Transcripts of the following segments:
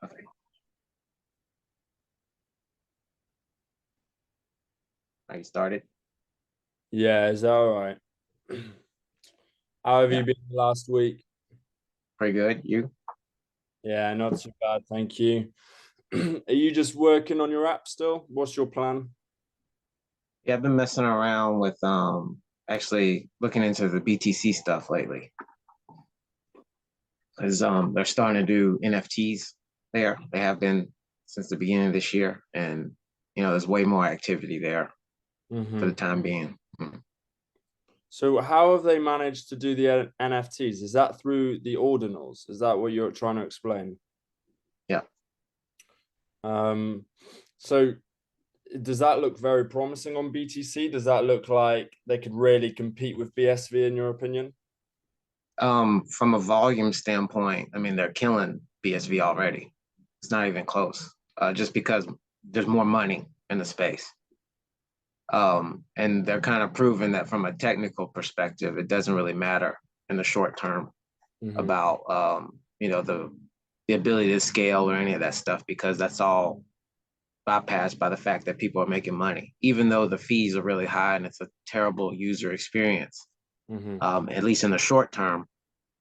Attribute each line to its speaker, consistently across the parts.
Speaker 1: Okay. Are you started?
Speaker 2: Yeah, is that all right? How have
Speaker 1: Yeah,
Speaker 2: you been last week?
Speaker 1: pretty good. You?
Speaker 2: Yeah, not too bad, thank you. Are you just working on your app still? What's your plan?
Speaker 1: Yeah, I've been messing around with actually looking into the BTC stuff lately. Because they're starting to do NFTs there. They have been since the beginning of this year, and there's way more activity there for the
Speaker 2: Hmm.
Speaker 1: time being.
Speaker 2: So how have they managed to do the NFTs? Is that through the Ordinals? Is that what you're trying to explain?
Speaker 1: Yeah.
Speaker 2: Um, so does that look very promising on BTC? Does that look like they could really compete with BSV in your opinion?
Speaker 1: From a volume standpoint, I mean they're killing BSV already. It's not even close. Just because there's more money in the space. And they're kind of proving that from a technical perspective, it doesn't really matter in the short term
Speaker 2: Hmm.
Speaker 1: about the ability to scale or any of that stuff because that's all bypassed by the fact that people are making money, even though the fees are really high and it's a terrible user experience.
Speaker 2: Hmm.
Speaker 1: At least in the short term,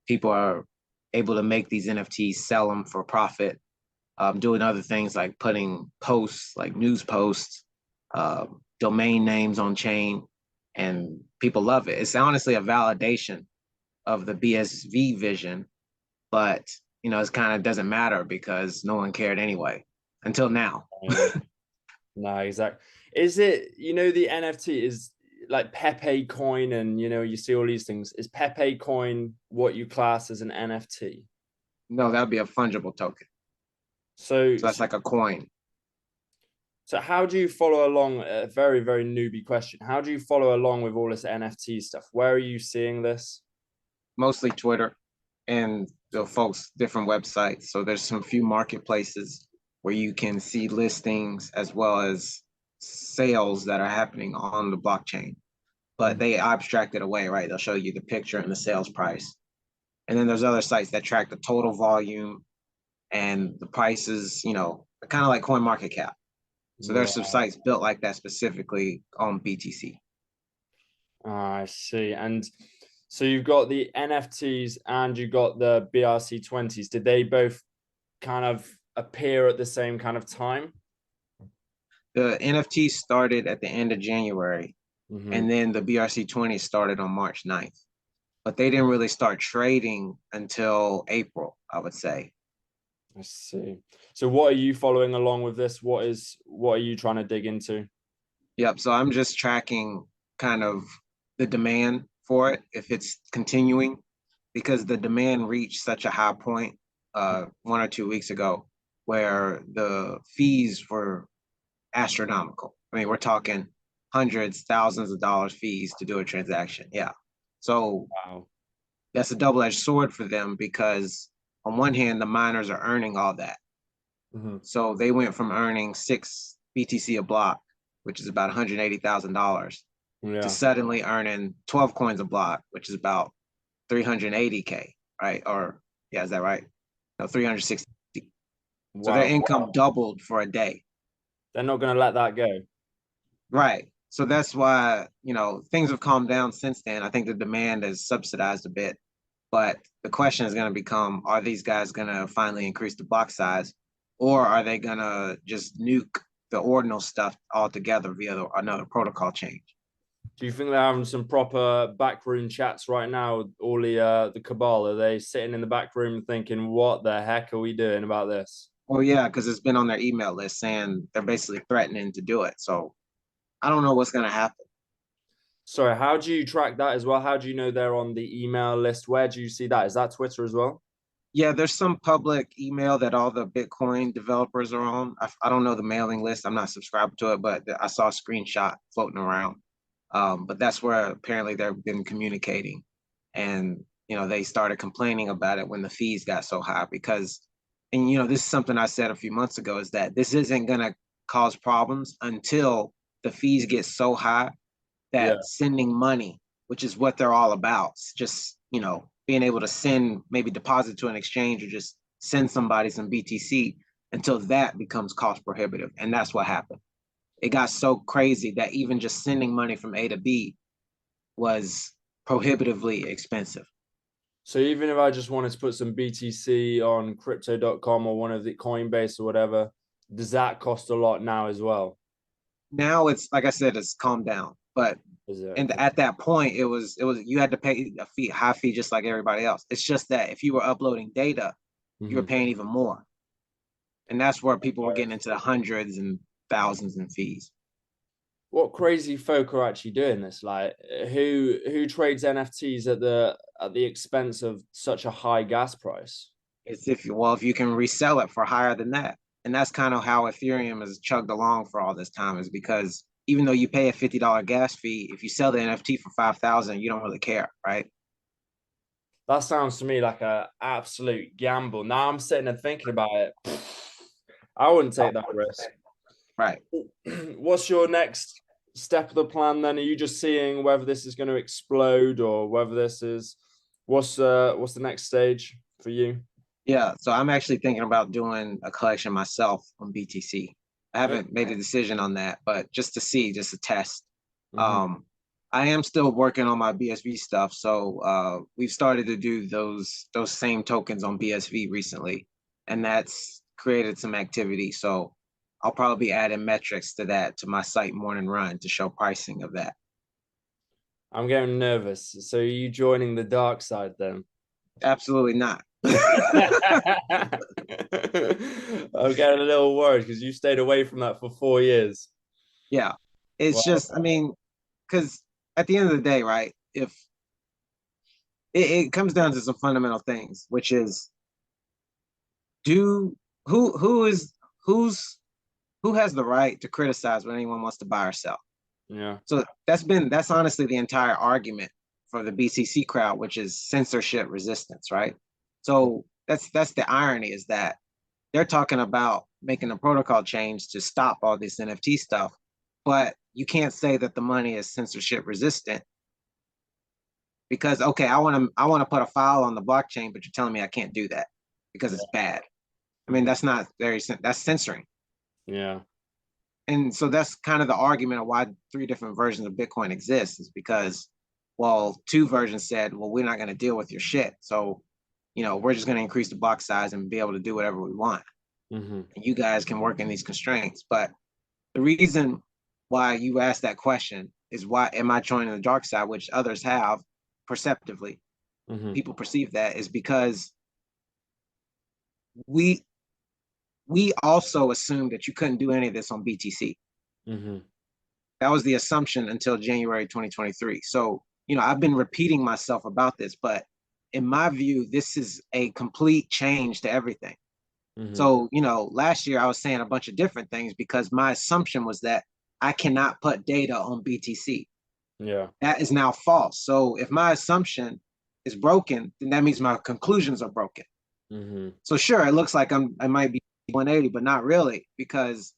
Speaker 1: people are able to make these NFTs, sell them for profit, doing other things like putting posts, like news posts, domain names on chain, and people love it. It's honestly a validation of the BSV vision, but it kind of doesn't matter because no one cared anyway until now.
Speaker 2: No, exactly. Is it, the NFT is like Pepe coin and, you see all these things. Is Pepe coin what you class as an NFT?
Speaker 1: No, that would be a fungible token.
Speaker 2: So,
Speaker 1: So that's
Speaker 2: so,
Speaker 1: like a coin.
Speaker 2: so how do you follow along? A very, very newbie question. How do you follow along with all this NFT stuff? Where are you seeing this?
Speaker 1: Mostly Twitter and the folks different websites. So there's some few marketplaces where you can see listings as well as sales that are happening on the blockchain. But
Speaker 2: Mhm.
Speaker 1: they abstract it away, right? They'll show you the picture and the sales price. And then there's other sites that track the total volume and the prices, kind of like Coin Market Cap. So there's some
Speaker 2: Right.
Speaker 1: sites built like that specifically on BTC.
Speaker 2: I see. And so you've got the NFTs and you got the BRC20s. Did they both kind of appear at the same kind of time?
Speaker 1: The NFT started at the end of January,
Speaker 2: Hmm.
Speaker 1: and then the BRC20 started on March 9th. But they didn't really start trading until April, I would say.
Speaker 2: I see. So what are you following along with this? What are you trying to dig into?
Speaker 1: Yep. So I'm just tracking kind of the demand for it, if it's continuing, because the demand reached such a high point 1 or 2 weeks ago where the fees were astronomical. I mean, we're talking hundreds, thousands of dollars fees to do a transaction. Yeah. So
Speaker 2: Wow.
Speaker 1: that's a double-edged sword for them because on one hand, the miners are earning all that.
Speaker 2: Hmm.
Speaker 1: So they went from earning 6 BTC a block, which is about $180,000, to
Speaker 2: Yeah.
Speaker 1: suddenly earning 12 coins a block, which is about 380K, right? Or yeah, is that right? No, 360. So their
Speaker 2: Wow.
Speaker 1: income doubled for a day.
Speaker 2: They're not going to let that go.
Speaker 1: Right. So that's why, things have calmed down since then. I think the demand has subsidized a bit. But the question is going to become, are these guys going to finally increase the block size, or are they going to just nuke the ordinal stuff altogether via another protocol change?
Speaker 2: Do you think they're having some proper backroom chats right now? All the cabal, are they sitting in the back room thinking, "What the heck are we doing about this?"
Speaker 1: Oh, yeah, because it's been on their email list saying they're basically threatening to do it. So I don't know what's going to happen.
Speaker 2: Sorry, how do you track that as well? How do you know they're on the email list? Where do you see that? Is that Twitter as well?
Speaker 1: Yeah, there's some public email that all the Bitcoin developers are on. I don't know the mailing list. I'm not subscribed to it, but I saw a screenshot floating around. But that's where apparently they've been communicating. And, they started complaining about it when the fees got so high because, and, this is something I said a few months ago is that this isn't going to cause problems until the fees get so high
Speaker 2: Yeah.
Speaker 1: that sending money, which is what they're all about, just, being able to send, maybe deposit to an exchange or just send somebody some BTC, until that becomes cost prohibitive. And that's what happened. It got so crazy that even just sending money from A to B was prohibitively expensive.
Speaker 2: So even if I just wanted to put some BTC on crypto.com or one of the Coinbase or whatever, does that cost a lot now as well?
Speaker 1: Now it's like I said, it's calmed down. But
Speaker 2: Is it?
Speaker 1: and
Speaker 2: Okay.
Speaker 1: at that point, it was you had to pay a fee, high fee, just like everybody else. It's just that if you were uploading data, you were
Speaker 2: Mhm.
Speaker 1: paying even more, and that's where people were getting into the hundreds and thousands in fees.
Speaker 2: What crazy folk are actually doing this? Like, who trades NFTs at the expense of such a high gas price?
Speaker 1: It's if you can resell it for higher than that, and that's kind of how Ethereum has chugged along for all this time, is because even though you pay a $50 gas fee, if you sell the NFT for 5,000, you don't really care, right?
Speaker 2: That sounds to me like a absolute gamble. Now I'm sitting and thinking about it. I wouldn't take that risk.
Speaker 1: Right.
Speaker 2: What's your next step of the plan then? Are you just seeing whether this is going to explode or whether this is what's the next stage for you?
Speaker 1: Yeah. So I'm actually thinking about doing a collection myself on BTC. I
Speaker 2: Okay.
Speaker 1: haven't made a decision on that, but just to see, just to test.
Speaker 2: Mhm.
Speaker 1: I am still working on my BSV stuff, so we've started to do those same tokens on BSV recently, and that's created some activity. So I'll probably be adding metrics to that to my site Morning Run to show pricing of that.
Speaker 2: I'm getting nervous. So are you joining the dark side then?
Speaker 1: Absolutely not.
Speaker 2: I'm getting a little worried because you stayed away from that for 4 years.
Speaker 1: Yeah, it's
Speaker 2: Well,
Speaker 1: just, I mean, because at the end of the day, right? If it comes down to some fundamental things, which is do who is who's who has the right to criticize when anyone wants to buy or sell?
Speaker 2: yeah.
Speaker 1: So that's honestly the entire argument for the BCC crowd, which is censorship resistance, right? So that's the irony, is that they're talking about making a protocol change to stop all this NFT stuff, but you can't say that the money is censorship resistant because okay, I want to put a file on the blockchain, but you're telling me I can't do that because it's bad. I mean, that's not very that's censoring.
Speaker 2: Yeah.
Speaker 1: And so that's kind of the argument of why three different versions of Bitcoin exist, is because, well, two versions said, well, we're not going to deal with your shit. So, we're just going to increase the block size and be able to do whatever we want.
Speaker 2: Mm-hmm.
Speaker 1: And you guys can work in these constraints. But the reason why you asked that question is, why am I joining the dark side, which others have perceptively,
Speaker 2: Mm-hmm.
Speaker 1: people perceive that, is because we we also assumed that you couldn't do any of this on BTC.
Speaker 2: Mm-hmm.
Speaker 1: That was the assumption until January 2023. So, I've been repeating myself about this, but in my view, this is a complete change to everything.
Speaker 2: Mm-hmm.
Speaker 1: So, last year I was saying a bunch of different things because my assumption was that I cannot put data on BTC.
Speaker 2: Yeah.
Speaker 1: That is now false. So, if my assumption is broken, then that means my conclusions are broken.
Speaker 2: Mm-hmm.
Speaker 1: So, sure, it looks like I might be 180, but not really, because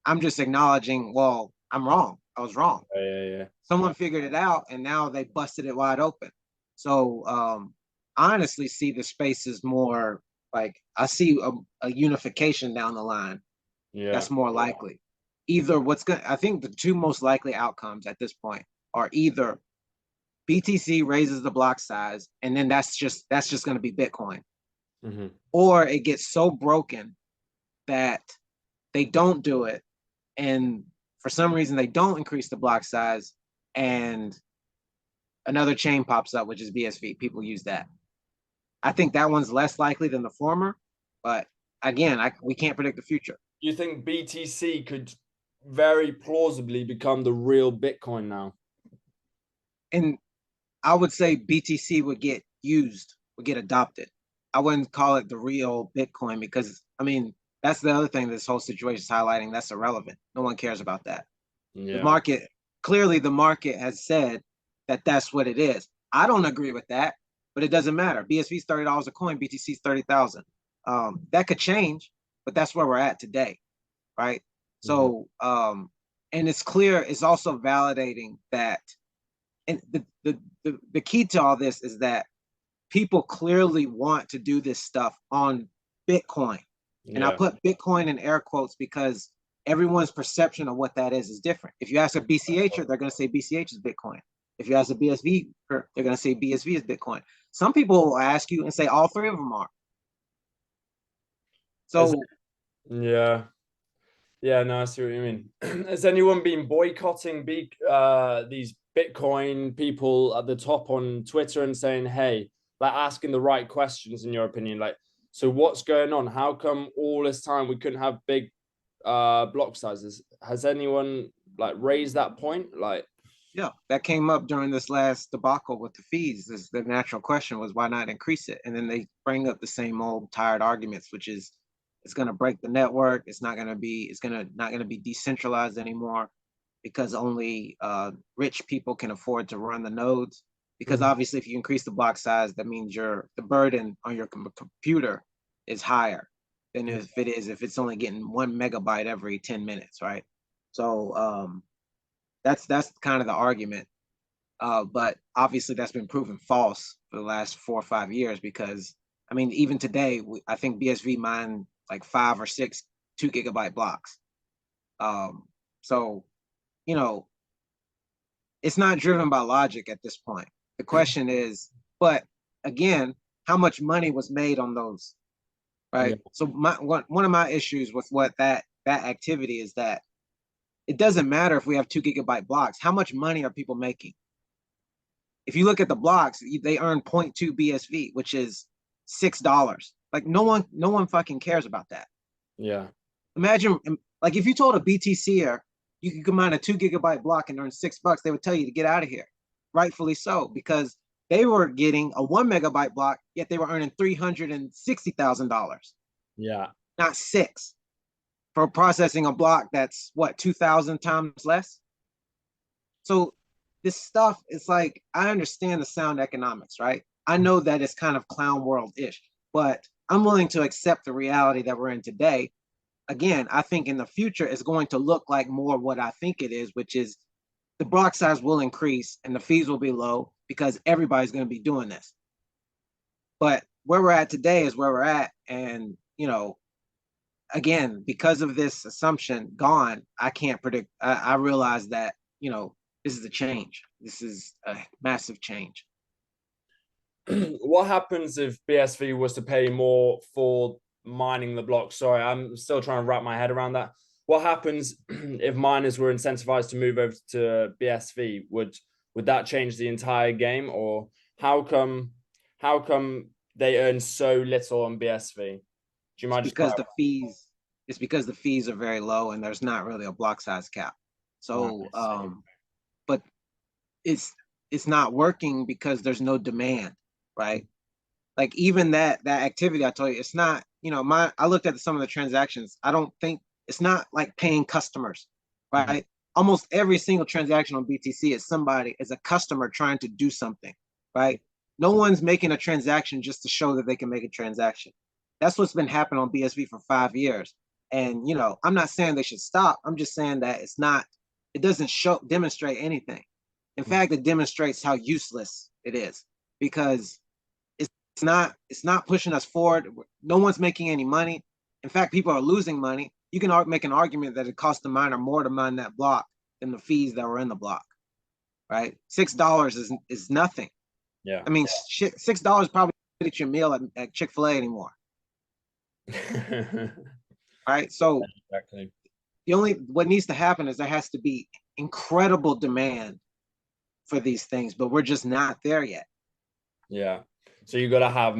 Speaker 1: I'm just acknowledging, well, I'm wrong. I was wrong.
Speaker 2: Yeah, yeah, yeah.
Speaker 1: Someone figured it out and now they busted it wide open. So I honestly see the space as more like, I see a unification down the line.
Speaker 2: Yeah.
Speaker 1: That's more likely. Either I think the two most likely outcomes at this point are either BTC raises the block size and then that's just going to be Bitcoin,
Speaker 2: Mm-hmm.
Speaker 1: or it gets so broken that they don't do it, and for some reason they don't increase the block size, and another chain pops up, which is BSV. People use that. I think that one's less likely than the former, but again, we can't predict the future.
Speaker 2: You think BTC could very plausibly become the real Bitcoin now?
Speaker 1: And I would say BTC would get used, would get adopted. I wouldn't call it the real Bitcoin because, I mean, that's the other thing this whole situation is highlighting. That's irrelevant. No one cares about that. The
Speaker 2: Yeah.
Speaker 1: market, clearly, the market has said that that's what it is. I don't agree with that, but it doesn't matter. BSV's $30 a coin, BTC's 30,000. That could change, but that's where we're at today, right?
Speaker 2: Mm-hmm.
Speaker 1: So, and it's clear. It's also validating that, and the key to all this is that people clearly want to do this stuff on Bitcoin. And I
Speaker 2: Yeah.
Speaker 1: put Bitcoin in air quotes because everyone's perception of what that is different. If you ask a BCHer, they're going to say BCH is Bitcoin. If you ask a BSV, they're going to say BSV is Bitcoin. Some people will ask you and say all three of them are.
Speaker 2: Has,
Speaker 1: So
Speaker 2: yeah. Yeah, no, I see what you mean. Has anyone been boycotting these Bitcoin people at the top on Twitter and saying, hey, like asking the right questions in your opinion? Like, so what's going on? How come all this time we couldn't have big block sizes? Has anyone like raised that point? Like,
Speaker 1: yeah, that came up during this last debacle with the fees. The natural question was why not increase it? And then they bring up the same old tired arguments, which is it's going to break the network. It's not going to be decentralized anymore because only rich people can afford to run the nodes. Because obviously, if you increase the block size, that means the burden on your computer is higher than if it's only getting 1 megabyte every 10 minutes, right? So that's kind of the argument. But obviously, that's been proven false for the last 4 or 5 years because I mean, even today, I think BSV mined like 5 or 6 2 gigabyte blocks. So, you know, it's not driven by logic at this point. The question is, but again, how much money was made on those,
Speaker 2: yeah,
Speaker 1: right? So one of my issues with what that activity is that it doesn't matter if we have 2 gigabyte blocks. How much money are people making? If you look at the blocks, they earn 0.2 BSV, which is $6. Like no one fucking cares about that.
Speaker 2: yeah,
Speaker 1: Imagine, like if you told a BTCer you could mine a 2 gigabyte block and earn $6, they would tell you to get out of here. Rightfully so, because they were getting a 1 megabyte block, yet they were earning $360,000,
Speaker 2: yeah,
Speaker 1: not six, for processing a block that's what 2,000 times less. So this stuff is like I understand the sound economics, right? I know that it's kind of clown world-ish, but I'm willing to accept the reality that we're in today. Again, I think in the future it's going to look like more what I think it is, which is the block size will increase and the fees will be low because everybody's going to be doing this. But where we're at today is where we're at. And, again, because of this assumption gone, I can't predict. I realize that, this is a change. This is a massive change.
Speaker 2: What happens if BSV was to pay more for mining the block? Sorry, I'm still trying to wrap my head around that. What happens if miners were incentivized to move over to BSV? Would that change the entire game, or how come they earn so little on BSV? Do you
Speaker 1: It's
Speaker 2: mind just
Speaker 1: because the fees. It's because the fees are very low and there's not really a block size cap. So, but it's not working because there's no demand, right? Like even that activity I told you, it's not, I looked at some of the transactions. I don't think it's not like paying customers, right? Almost every single transaction on BTC is a customer trying to do something, right? No one's making a transaction just to show that they can make a transaction. That's what's been happening on BSV for 5 years. And I'm not saying they should stop. I'm just saying that it doesn't demonstrate anything. In fact, it demonstrates how useless it is because it's not pushing us forward. No one's making any money. In fact, people are losing money. You can make an argument that it costs the miner more to mine that block than the fees that were in the block, right? $6 is nothing.
Speaker 2: Yeah.
Speaker 1: I mean, shit, $6 probably get your meal at Chick-fil-A anymore, right? So
Speaker 2: Exactly.
Speaker 1: what needs to happen is there has to be incredible demand for these things, but we're just not there yet.
Speaker 2: Yeah. So you got to have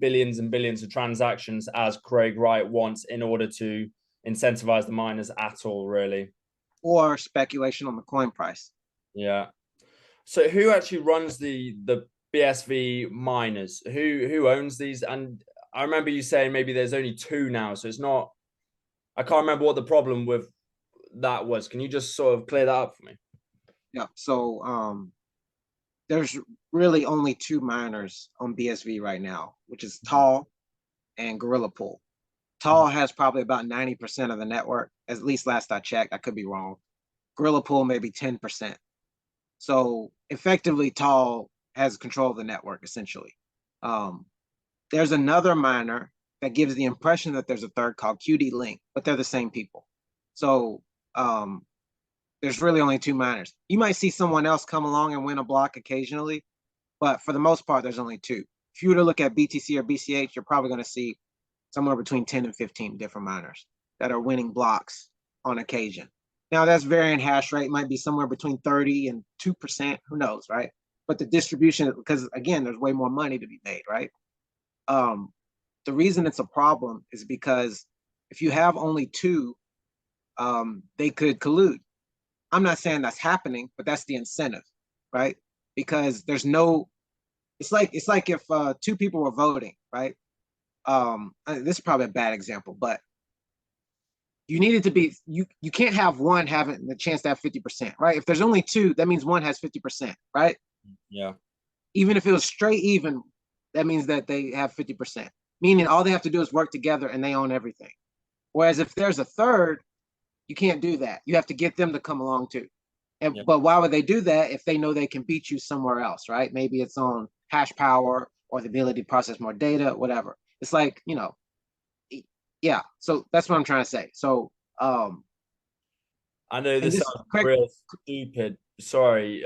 Speaker 2: billions and billions of transactions as Craig Wright wants in order to incentivize the miners at all, really.
Speaker 1: Or speculation on the coin price.
Speaker 2: Yeah. So who actually runs the BSV miners? Who owns these? And I remember you saying maybe there's only two now, so it's not. I can't remember what the problem with that was. Can you just sort of clear that up for me?
Speaker 1: Yeah. So there's really only two miners on BSV right now, which is Tall and Gorilla Pool. Tall has probably about 90% of the network, at least last I checked. I could be wrong. Gorilla Pool maybe 10%. So effectively, Tall has control of the network essentially. There's another miner that gives the impression that there's a third called QD link, but they're the same people. So there's really only two miners. You might see someone else come along and win a block occasionally, but for the most part, there's only two. If you were to look at BTC or BCH, you're probably going to see somewhere between 10 and 15 different miners that are winning blocks on occasion. Now, that's varying hash rate, might be somewhere between 30 and 2%, who knows, right? But the distribution, because again, there's way more money to be made, right? The reason it's a problem is because if you have only two, they could collude. I'm not saying that's happening, but that's the incentive, right? Because there's no, it's like if two people were voting, right? This is probably a bad example, but you needed to be, you can't have one having the chance to have 50%, right? If there's only two, that means one has 50%, right?
Speaker 2: Yeah.
Speaker 1: Even if it was straight even, that means that they have 50%, meaning all they have to do is work together and they own everything. Whereas if there's a third, you can't do that. You have to get them to come along too. And
Speaker 2: Yeah.
Speaker 1: but why would they do that if they know they can beat you somewhere else, right? Maybe it's on hash power or the ability to process more data, whatever. It's like, yeah. So that's what I'm trying to say. So
Speaker 2: I know
Speaker 1: and
Speaker 2: this
Speaker 1: this
Speaker 2: sounds
Speaker 1: quick,
Speaker 2: real stupid. Sorry.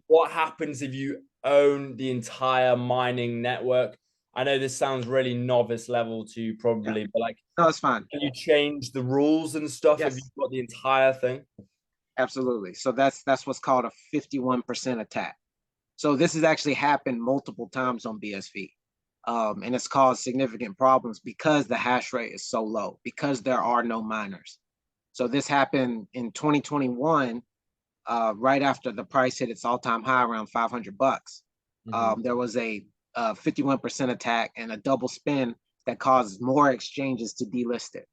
Speaker 2: What happens if you own the entire mining network? I know this sounds really novice level to you probably,
Speaker 1: yeah,
Speaker 2: but like,
Speaker 1: no, it's fine.
Speaker 2: can you change the rules and stuff if
Speaker 1: Yes,
Speaker 2: you've got the entire thing?
Speaker 1: absolutely. So that's what's called a 51% attack. So this has actually happened multiple times on BSV. And it's caused significant problems because the hash rate is so low, because there are no miners. So this happened in 2021, right after the price hit its all-time high around $500. There was a 51% attack and a double spin that caused more exchanges to delist it.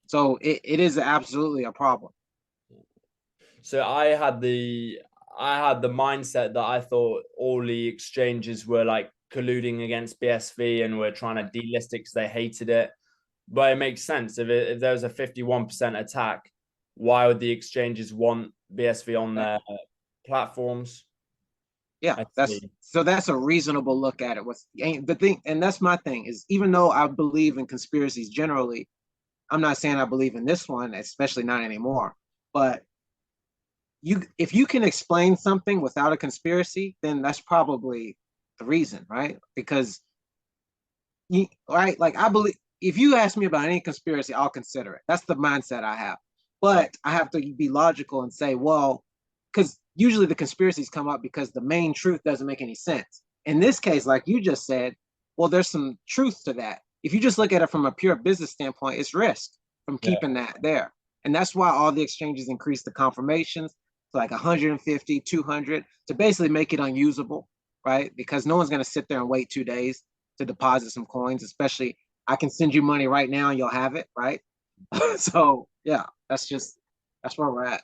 Speaker 1: So it is absolutely a problem.
Speaker 2: So I had the mindset that I thought all the exchanges were like colluding against BSV and were trying to delist it because they hated it. But it makes sense if there was a 51% attack, why would the exchanges want BSV on their platforms?
Speaker 1: Yeah,
Speaker 2: I
Speaker 1: that's
Speaker 2: see.
Speaker 1: so that's a reasonable look at it. What's the thing, and that's my thing is even though I believe in conspiracies generally, I'm not saying I believe in this one, especially not anymore. But if you can explain something without a conspiracy, then that's probably the reason, right? Because right, like I believe if you ask me about any conspiracy, I'll consider it. That's the mindset I have.
Speaker 2: Yeah.
Speaker 1: But I have to be logical and say, well, because usually the conspiracies come up because the main truth doesn't make any sense. In this case, like you just said, well, there's some truth to that. If you just look at it from a pure business standpoint, it's risk from
Speaker 2: Yeah.
Speaker 1: keeping that there. And that's why all the exchanges increase the confirmations to like 150, 200 to basically make it unusable, right? Because no one's going to sit there and wait 2 days to deposit some coins, especially I can send you money right now and you'll have it, right? So yeah, that's where we're at.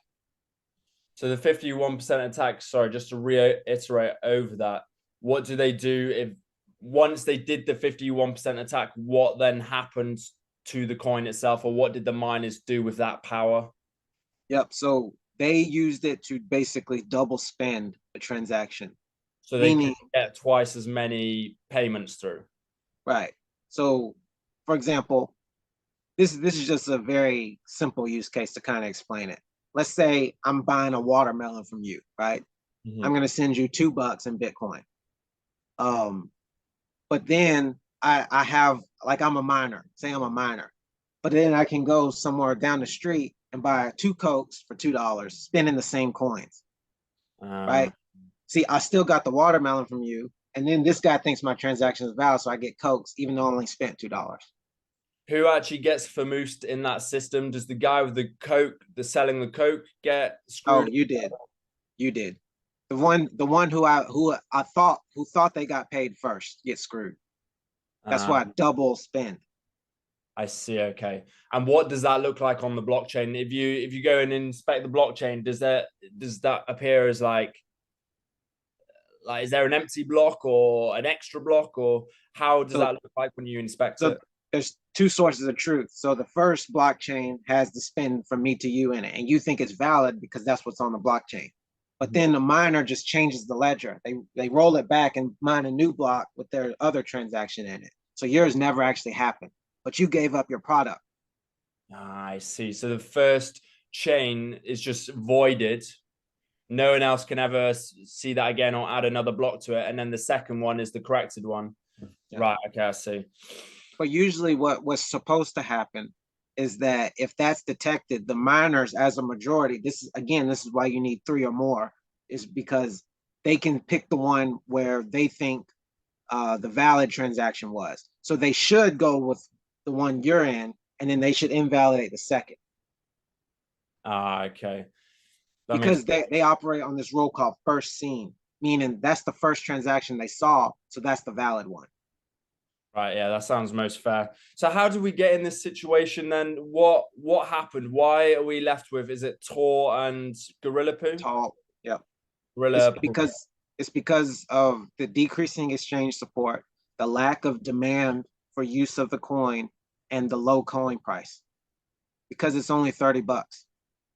Speaker 2: So the 51% attack, sorry, just to reiterate over that, what do they do if once they did the 51% attack, what then happens to the coin itself, or what did the miners do with that power?
Speaker 1: Yep. So they used it to basically double spend a transaction,
Speaker 2: So they could
Speaker 1: meaning,
Speaker 2: get twice as many payments through.
Speaker 1: right. So, for example, this is just a very simple use case to kind of explain it. Let's say I'm buying a watermelon from you, right? I'm
Speaker 2: Mm-hmm.
Speaker 1: going to send you $2 in Bitcoin. But then I have like I'm a miner, say I'm a miner, but then I can go somewhere down the street and buy two Cokes for $2, spending the same coins,
Speaker 2: Uh,
Speaker 1: right? See, I still got the watermelon from you, and then this guy thinks my transaction is valid, so I get Cokes, even though I only spent $2.
Speaker 2: who actually gets famoosed in that system? Does the guy with the Coke, the selling the Coke, get
Speaker 1: Oh,
Speaker 2: screwed?
Speaker 1: you did. The one who who thought they got paid first get screwed. That's
Speaker 2: Uh,
Speaker 1: why I double spend.
Speaker 2: I see. Okay. And what does that look like on the blockchain? If you go and inspect the blockchain, does that appear as like is there an empty block or an extra block, or how does
Speaker 1: So
Speaker 2: that look like when you inspect
Speaker 1: so
Speaker 2: it?
Speaker 1: there's two sources of truth. So the first blockchain has the spend from me to you in it, and you think it's valid because that's what's on the blockchain. But then the miner just changes the ledger. They roll it back and mine a new block with their other transaction in it. So yours never actually happened, but you gave up your product.
Speaker 2: I see. So the first chain is just voided. No one else can ever see that again or add another block to it. And then the second one is the corrected one.
Speaker 1: Yeah.
Speaker 2: Right. Okay, I see.
Speaker 1: But usually what was supposed to happen is that if that's detected, the miners as a majority, this is why you need three or more, is because they can pick the one where they think the valid transaction was. So they should go with the one you're in, and then they should invalidate the second.
Speaker 2: Okay. That makes
Speaker 1: Because they operate on this rule called first seen, meaning that's the first transaction they saw, so that's the valid one.
Speaker 2: right. Yeah, that sounds most fair. So how do we get in this situation then? What happened? Why are we left with? Is it Tor and Gorilla Poo?
Speaker 1: Tall, yeah. It's
Speaker 2: Gorilla Poo.
Speaker 1: because it's because of the decreasing exchange support, the lack of demand for use of the coin, and the low coin price. Because it's only $30.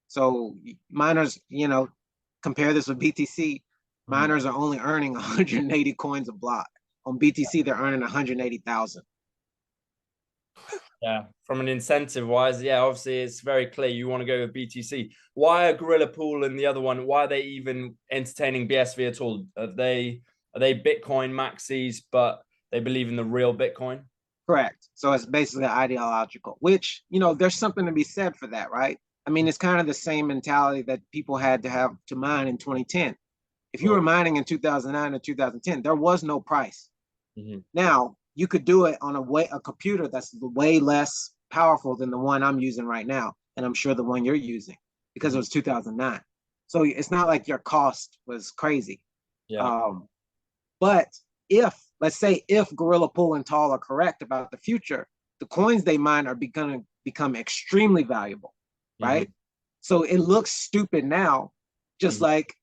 Speaker 1: So miners, compare this with BTC. Miners are only earning 180 coins a block. On BTC, they're earning 180,000.
Speaker 2: Yeah, from an incentive wise, yeah, obviously it's very clear you want to go with BTC. Why are Gorilla Pool and the other one? Why are they even entertaining BSV at all? Are they Bitcoin maxis, but they believe in the real Bitcoin?
Speaker 1: Correct. So it's basically ideological, which, there's something to be said for that, right? I mean, it's kind of the same mentality that people had to have to mine in 2010. If you were mining in 2009 or 2010, there was no price.
Speaker 2: Mm-hmm.
Speaker 1: Now, you could do it on a computer that's way less powerful than the one I'm using right now. And I'm sure the one you're using, because it was 2009. So it's not like your cost was crazy.
Speaker 2: Yeah.
Speaker 1: But let's say if Gorilla Pool and Tall are correct about the future, the coins they mine are going to become extremely valuable, right? Mm-hmm. So it looks stupid now, just like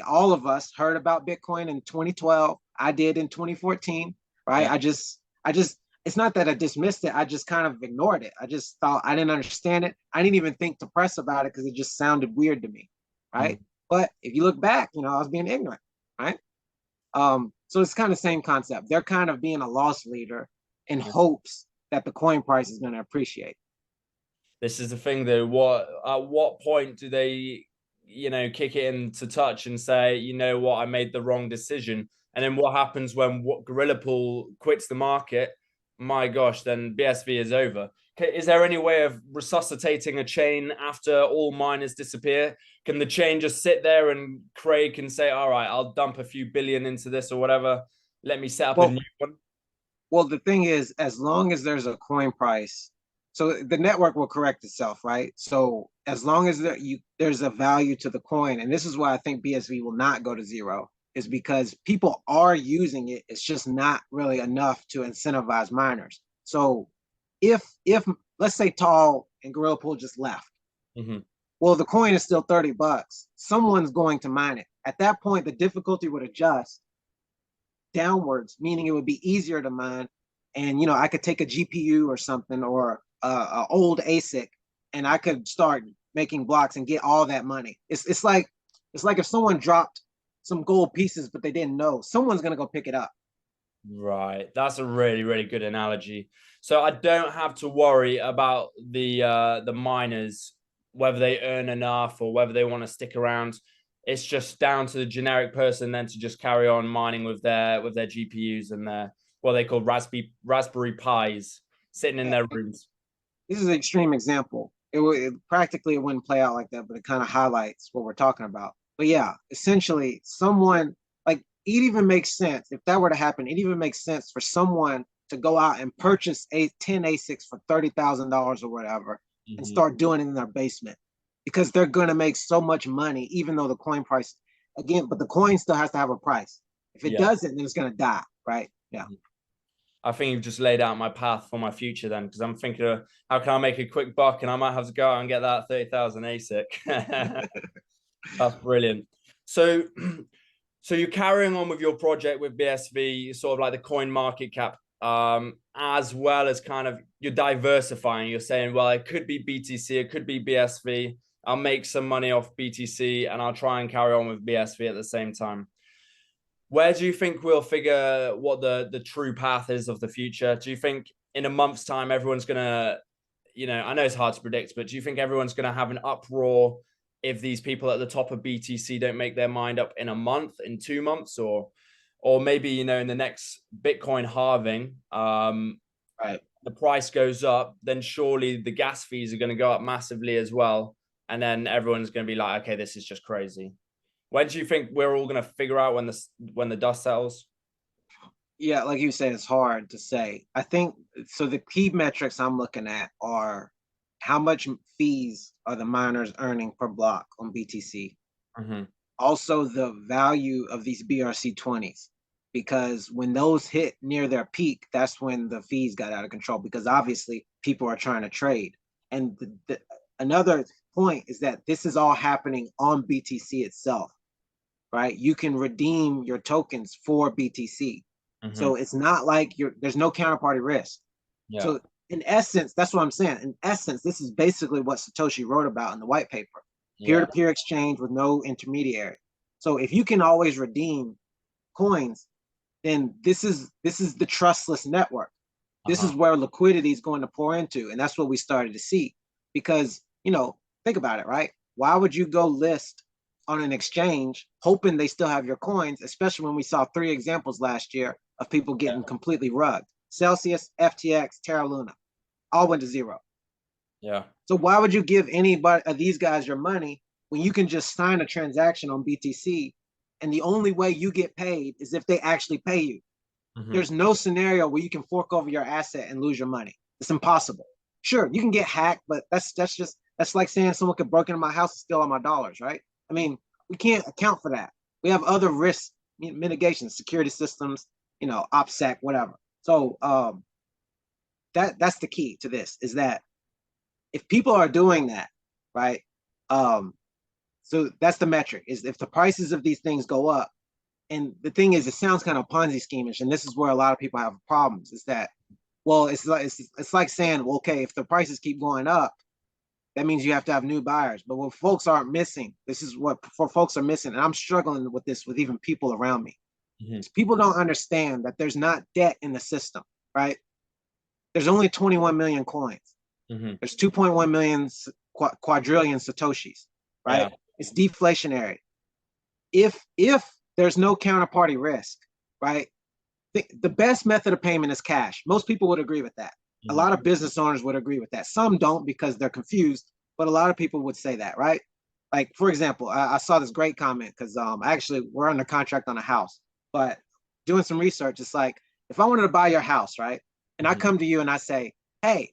Speaker 1: all of us heard about Bitcoin in 2012. I did in 2014, right? Yeah. I just it's not that I dismissed it. I just kind of ignored it. I just thought I didn't understand it. I didn't even think to press about it because it just sounded weird to me, right? But if you look back, I was being ignorant, right? So it's kind of the same concept. They're kind of being a loss leader in hopes that the coin price is going to appreciate.
Speaker 2: This is the thing though. At what point do they, kick it into touch and say, you know what, I made the wrong decision? And then what happens when Gorilla Pool quits the market? My gosh, then BSV is over. Is there any way of resuscitating a chain after all miners disappear? Can the chain just sit there and Craig can say, all right, I'll dump a few billion into this or whatever. Let me set up a new one.
Speaker 1: Well, the thing is, as long as there's a coin price, so the network will correct itself, right? So as long as there's a value to the coin, and this is why I think BSV will not go to zero, is because people are using it. It's just not really enough to incentivize miners. So if let's say Tall and Gorilla Pool just left, well, the coin is still $30. Someone's going to mine it. At that point, the difficulty would adjust downwards, meaning it would be easier to mine. And I could take a GPU or something or a old ASIC, and I could start making blocks and get all that money. It's like if someone dropped some gold pieces, but they didn't know, someone's gonna go pick it up.
Speaker 2: Right, that's a really, really good analogy. So I don't have to worry about the miners, whether they earn enough or whether they want to stick around. It's just down to the generic person then to just carry on mining with their GPUs and their what they call Raspberry Pis sitting in their rooms.
Speaker 1: This is an extreme example. It wouldn't play out like that, but it kind of highlights what we're talking about. But yeah, essentially, someone like it even makes sense if that were to happen. It even makes sense for someone to go out and purchase 10 ASICs for $30,000 or whatever, and start doing it in their basement, because they're going to make so much money, even though the coin price again, but the coin still has to have a price. If it doesn't, then it's going to die, right? Yeah.
Speaker 2: I think you've just laid out my path for my future then, because I'm thinking of how can I make a quick buck, and I might have to go out and get that 30,000 ASIC. That's brilliant. So you're carrying on with your project with BSV, sort of like the coin market cap, as well as kind of you're diversifying. You're saying, well, it could be BTC, it could be BSV. I'll make some money off BTC and I'll try and carry on with BSV at the same time. Where do you think we'll figure what the true path is of the future? Do you think in a month's time everyone's gonna, I know it's hard to predict, but do you think everyone's gonna have an uproar if these people at the top of BTC don't make their mind up in a month, in 2 months, or maybe in the next Bitcoin halving,
Speaker 1: Right.
Speaker 2: the price goes up, then surely the gas fees are going to go up massively as well, and then everyone's going to be like, okay, this is just crazy. When do you think we're all going to figure out when the dust settles?
Speaker 1: Yeah, like you said, it's hard to say. I think so. The key metrics I'm looking at are how much fees are the miners earning per block on BTC.
Speaker 2: Mm-hmm.
Speaker 1: Also, the value of these BRC20s, because when those hit near their peak, that's when the fees got out of control. Because obviously, people are trying to trade. And another point is that this is all happening on BTC itself, right? You can redeem your tokens for BTC.
Speaker 2: Mm-hmm.
Speaker 1: So it's not like there's no counterparty risk.
Speaker 2: Yeah.
Speaker 1: So in essence, that's what I'm saying. In essence, this is basically what Satoshi wrote about in the white paper. Peer-to-peer exchange with no intermediary. So if you can always redeem coins, then this is the trustless network. This is where liquidity is going to pour into. And that's what we started to see. Because, think about it, right? Why would you go list on an exchange hoping they still have your coins, especially when we saw 3 examples last year of people getting completely rugged? Celsius, FTX, Terra Luna, all went to zero.
Speaker 2: Yeah.
Speaker 1: So why would you give anybody of these guys your money when you can just sign a transaction on BTC and the only way you get paid is if they actually pay you? Mm-hmm. There's no scenario where you can fork over your asset and lose your money. It's impossible. Sure, you can get hacked, but that's like saying someone could break into my house and steal all my dollars, right? I mean, we can't account for that. We have other risk mitigation, security systems, OPSEC, whatever. So that's the key to this, is that if people are doing that, right? So that's the metric, is if the prices of these things go up. And the thing is, it sounds kind of Ponzi scheme-ish, and this is where a lot of people have problems, is that, well, it's like saying, well, okay, if the prices keep going up, that means you have to have new buyers. But what folks aren't missing, this is what folks are missing, and I'm struggling with this with even people around me. Mm-hmm. People don't understand that there's not debt in the system, right? There's only 21 million coins. Mm-hmm. There's 2.1 million quadrillion Satoshis, right? Yeah. It's deflationary. If there's no counterparty risk, right? The best method of payment is cash. Most people would agree with that. Mm-hmm. A lot of business owners would agree with that. Some don't because they're confused, but a lot of people would say that, right? Like, for example, I saw this great comment because actually we're under contract on a house, but doing some research, it's like, if I wanted to buy your house, right? And mm-hmm. I come to you and I say, hey,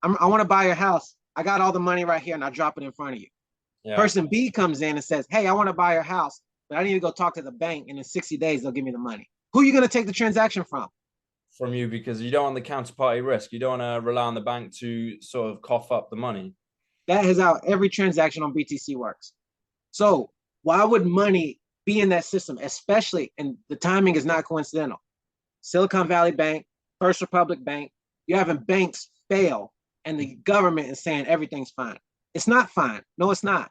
Speaker 1: I want to buy your house. I got all the money right here, and I drop it in front of you. Yeah. Person B comes in and says, hey, I want to buy your house, but I need to go talk to the bank, and in 60 days, they'll give me the money. Who are you going to take the transaction from?
Speaker 2: From you, because you don't want the counterparty risk. You don't want to rely on the bank to sort of cough up the money.
Speaker 1: That is how every transaction on BTC works. So why would money be in that system, especially, and the timing is not coincidental. Silicon Valley Bank, First Republic Bank, you're having banks fail, and the government is saying everything's fine. It's not fine. No, it's not.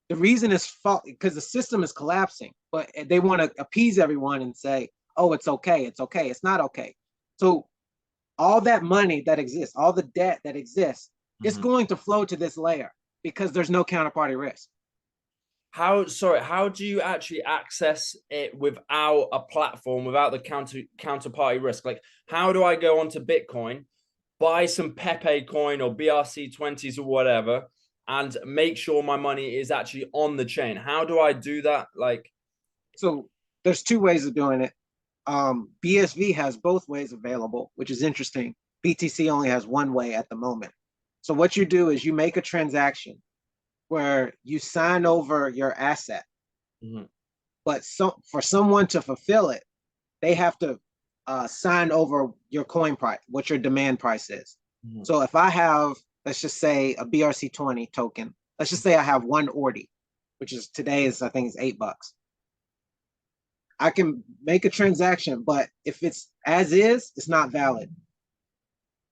Speaker 1: The reason is because the system is collapsing, but they want to appease everyone and say, oh, it's okay. It's okay. It's not okay. So all that money that exists, all the debt that exists, mm-hmm. is going to flow to this layer because there's no counterparty risk.
Speaker 2: How do you actually access it without a platform, without the counterparty risk? Like, how do I go onto Bitcoin, buy some Pepe coin or BRC20s or whatever, and make sure my money is actually on the chain? How do I do that? Like,
Speaker 1: so there's 2 ways of doing it. BSV has both ways available, which is interesting. BTC only has 1 way at the moment. So what you do is you make a transaction where you sign over your asset, mm-hmm. but for someone to fulfill it, they have to sign over your coin price, what your demand price is. Mm-hmm. So if I have, let's just say, a BRC20 token, let's just say I have 1 ordi, which is today's, I think, is $8. I can make a transaction, but if it's as is, it's not valid.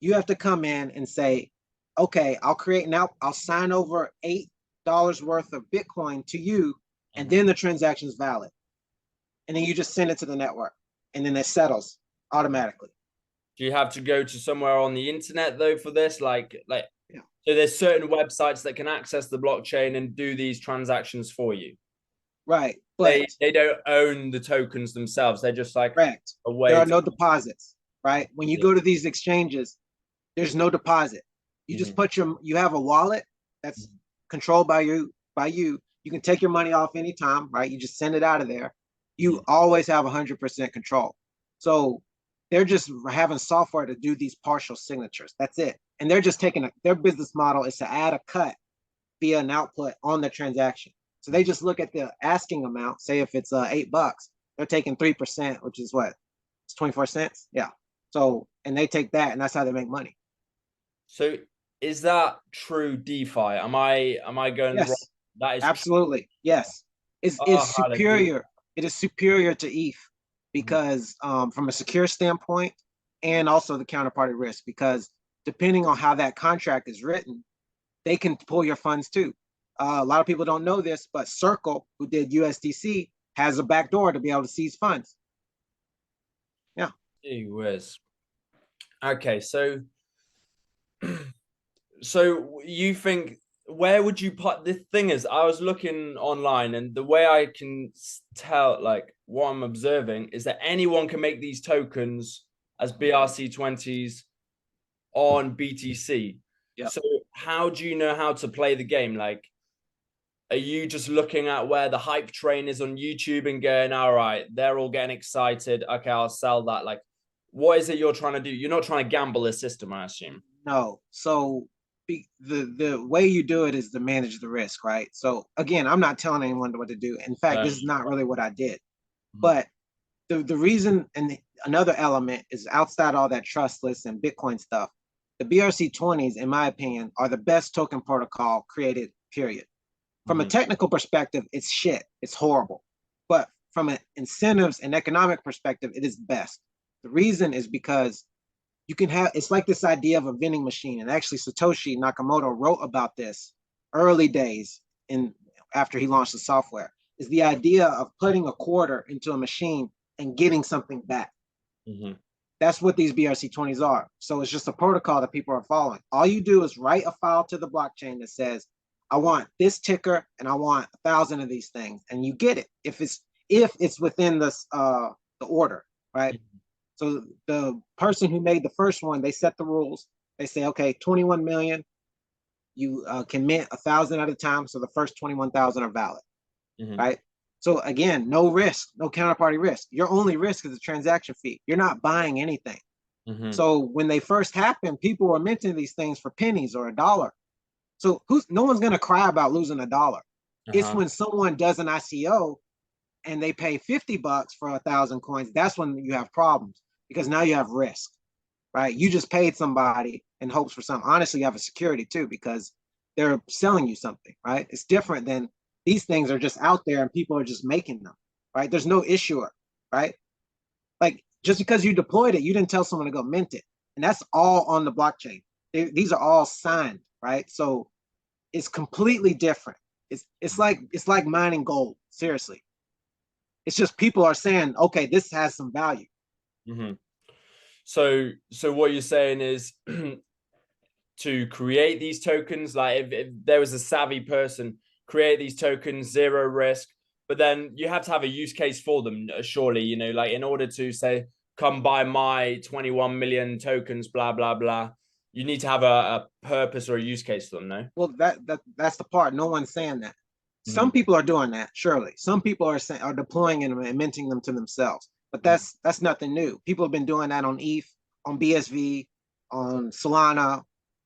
Speaker 1: You have to come in and say, okay, I'll sign over $8 worth of Bitcoin to you, and then the transaction is valid. and then you just send it to the network, and then it settles automatically.
Speaker 2: Do you have to go to somewhere on the internet though for this?
Speaker 1: Yeah.
Speaker 2: So there's certain websites that can access the blockchain and do these transactions for you.
Speaker 1: Right, but
Speaker 2: They don't own the tokens themselves. They're just like
Speaker 1: correct.
Speaker 2: a way.
Speaker 1: There are no deposits, right? When you go to these exchanges, there's no deposit. You just put you have a wallet that's controlled by you. You can take your money off anytime, right? You just send it out of there. You always have 100% control. So they're just having software to do these partial signatures. That's it. And they're just taking their business model is to add a cut via an output on the transaction. So they just look at the asking amount. Say if it's $8, they're taking 3%, which is what? It's 24 cents. Yeah. So, and they take that, and that's how they make money.
Speaker 2: So is that true DeFi? Am I going wrong?
Speaker 1: Yes,
Speaker 2: That is
Speaker 1: absolutely. True. Yes. It's superior. It is superior to ETH because from a secure standpoint and also the counterparty risk, because depending on how that contract is written, they can pull your funds too. A lot of people don't know this, but Circle, who did USDC, has a backdoor to be able to seize funds. Yeah.
Speaker 2: Gee whiz. Okay, so so you think, where would you put the thing is, I was looking online, and the way I can tell, like what I'm observing, is that anyone can make these tokens as BRC20s on BTC.
Speaker 1: Yep.
Speaker 2: So how do you know how to play the game? Like, are you just looking at where the hype train is on YouTube and going, all right, they're all getting excited, okay, I'll sell that? Like, what is it you're trying to do? You're not trying to gamble this system, I assume.
Speaker 1: No. So the way you do it is to manage the risk, right? So again, I'm not telling anyone what to do. In fact, this is not really what I did. But the reason, and another element is outside all that trustless and Bitcoin stuff, the BRC20s, in my opinion, are the best token protocol created, period. From a technical perspective, it's shit. It's horrible. But from an incentives and economic perspective, it is best. The reason is because you can have, it's like this idea of a vending machine. And actually Satoshi Nakamoto wrote about this early days after he launched the software, is the idea of putting a quarter into a machine and getting something back. That's what these BRC20s are. So it's just a protocol that people are following. All you do is write a file to the blockchain that says, I want this ticker and I want 1,000 of these things, and you get it if it's within the order, right? So the person who made the first one, they set the rules. They say, okay, 21 million, you can mint 1,000 at a time. So the first 21,000 are valid, right? So again, no risk, no counterparty risk. Your only risk is the transaction fee. You're not buying anything. So when they first happened, people were minting these things for pennies or $1. So no one's going to cry about losing $1. It's when someone does an ICO and they pay $50 for 1,000 coins. That's when you have problems, because now you have risk, right? You just paid somebody in hopes for something. Honestly, you have a security too, because they're selling you something, right? It's different than these things are just out there and people are just making them, right? There's no issuer, right? Like just because you deployed it, you didn't tell someone to go mint it. And that's all on the blockchain. These are all signed, right? So it's completely different. It's like mining gold. Seriously, it's just people are saying, okay, this has some value.
Speaker 2: So what you're saying is to create these tokens, like if there was a savvy person, create these tokens, zero risk, but then you have to have a use case for them, surely, you know, like in order to say, come buy my 21 million tokens, blah, blah, blah. You need to have a purpose or a use case for them, no?
Speaker 1: Well, that's the part. No one's saying that. Some people are doing that, surely. Some people are deploying them and minting them to themselves. But that's nothing new. People have been doing that on ETH, on BSV, on Solana.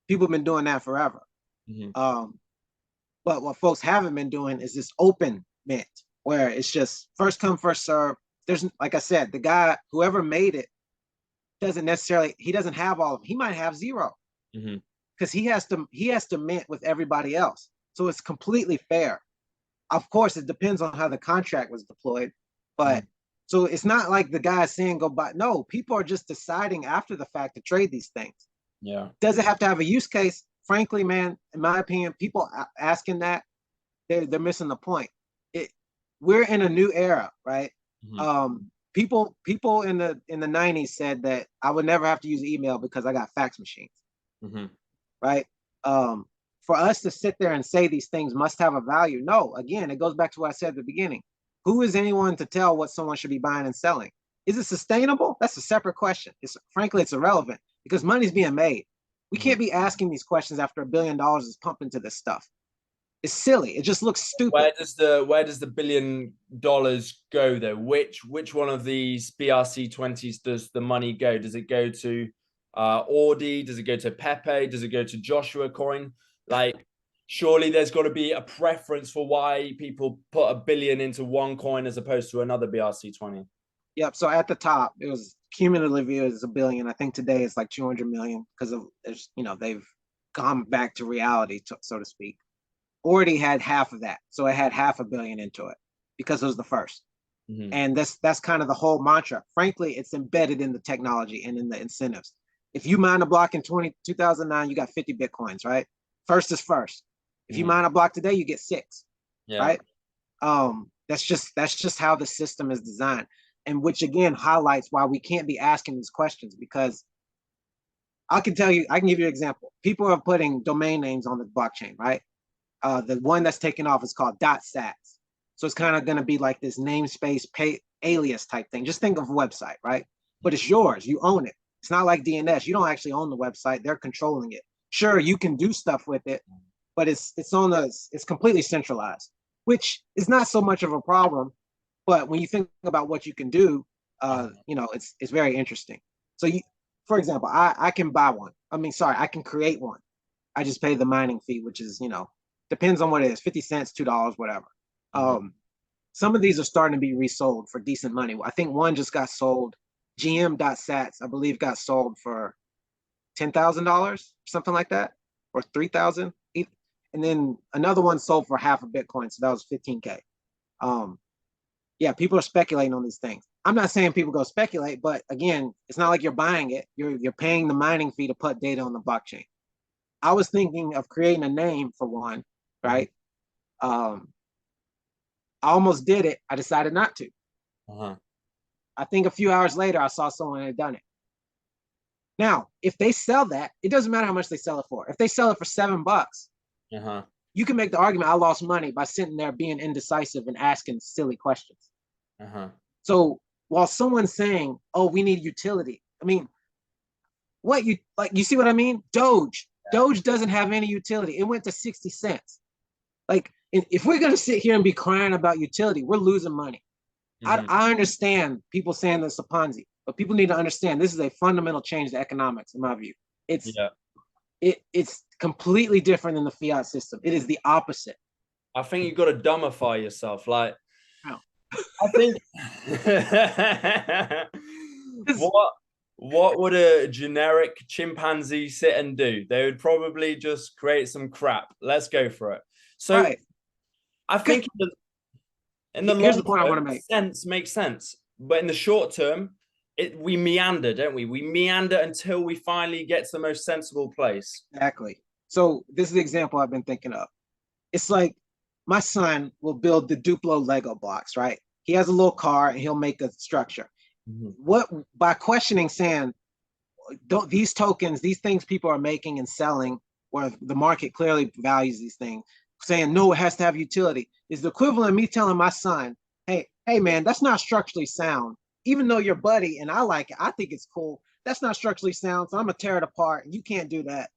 Speaker 1: People have been doing that forever. But what folks haven't been doing is this open mint, where it's just first come, first serve. There's, like I said, the guy, whoever made it, he doesn't have all of them. He might have zero, because he has to mint with everybody else. So it's completely fair. Of course, it depends on how the contract was deployed, but so it's not like the guy saying go buy. No, people are just deciding after the fact to trade these things.
Speaker 2: Yeah.
Speaker 1: Does it have to have a use case? Frankly, man, in my opinion, people asking that, they're missing the point. We're in a new era, right?
Speaker 2: Mhm.
Speaker 1: People in the 90s said that I would never have to use email because I got fax machines,
Speaker 2: Mhm.
Speaker 1: right? Um, for us to sit there and say these things must have a value. No, again, it goes back to what I said at the beginning. Who is anyone to tell what someone should be buying and selling? Is it sustainable? That's a separate question. It's frankly, it's irrelevant because money's being made. We
Speaker 2: Mhm.
Speaker 1: can't be asking these questions after $1 billion is pumped into this stuff. It's silly. It just looks stupid.
Speaker 2: Where does the $1 billion go though? Which one of these BRC20s does the money go? Does it go to Audi? Does it go to Pepe? Does it go to Joshua Coin? Like, surely there's got to be a preference for why people put $1 billion into one coin as opposed to another BRC20.
Speaker 1: Yep. So at the top, it was cumulatively it was $1 billion. I think today it's like 200 million because of they've gone back to reality, so to speak. Already had half of that, so it had $500 million into it because it was the first.
Speaker 2: Mm-hmm.
Speaker 1: And that's kind of the whole mantra. Frankly, it's embedded in the technology and in the incentives. If you mine a block in 2009, you got 50 Bitcoins, right? First is first. If you mine a block today, you get 6,
Speaker 2: Yeah.
Speaker 1: right? That's just how the system is designed. And which again highlights why we can't be asking these questions because I can give you an example. People are putting domain names on the blockchain, right? The one that's taken off is called .sats. So it's kind of going to be like this namespace alias type thing. Just think of a website, right? But it's yours. You own it. It's not like DNS. You don't actually own the website. They're controlling it. Sure, you can do stuff with it, but it's completely centralized, which is not so much of a problem. But when you think about what you can do, it's very interesting. So for example, I can buy one. I can create one. I just pay the mining fee, which is, depends on what it is, 50 cents, $2, whatever. Some of these are starting to be resold for decent money. I think one just got sold, GM.sats, I believe got sold for $10,000, something like that, or 3,000. And then another one sold for half a Bitcoin. So that was 15K. Yeah, people are speculating on these things. I'm not saying people go speculate, but again, it's not like you're buying it. You're paying the mining fee to put data on the blockchain. I was thinking of creating a name for one, right? I almost did it. I decided not to. I think a few hours later, I saw someone had done it. Now, if they sell that, it doesn't matter how much they sell it for. If they sell it for $7, you can make the argument I lost money by sitting there being indecisive and asking silly questions. So while someone's saying, "Oh, we need utility," I mean, you see what I mean? Doge doesn't have any utility. It went to 60 cents. Like, if we're gonna sit here and be crying about utility, we're losing money. I understand people saying this is a Ponzi, but people need to understand this is a fundamental change to economics, in my view. It's completely different than the fiat system. It is the opposite.
Speaker 2: I think you've got to dumbify yourself. Like,
Speaker 1: no.
Speaker 2: I think what would a generic chimpanzee sit and do? They would probably just create some crap. Let's go for it. So
Speaker 1: right.
Speaker 2: I think in the
Speaker 1: here's
Speaker 2: long
Speaker 1: the point
Speaker 2: term,
Speaker 1: I want to make.
Speaker 2: Sense makes sense. But in the short term, we meander, don't we? We meander until we finally get to the most sensible place.
Speaker 1: Exactly. So this is the example I've been thinking of. It's like my son will build the Duplo Lego blocks, right? He has a little car and he'll make a structure. What by questioning, saying, don't these tokens, these things people are making and selling, where the market clearly values these things, saying no, it has to have utility, is the equivalent of me telling my son, hey man, that's not structurally sound. Even though you're buddy and I like it, I think it's cool. That's not structurally sound, so I'm gonna tear it apart. And you can't do that.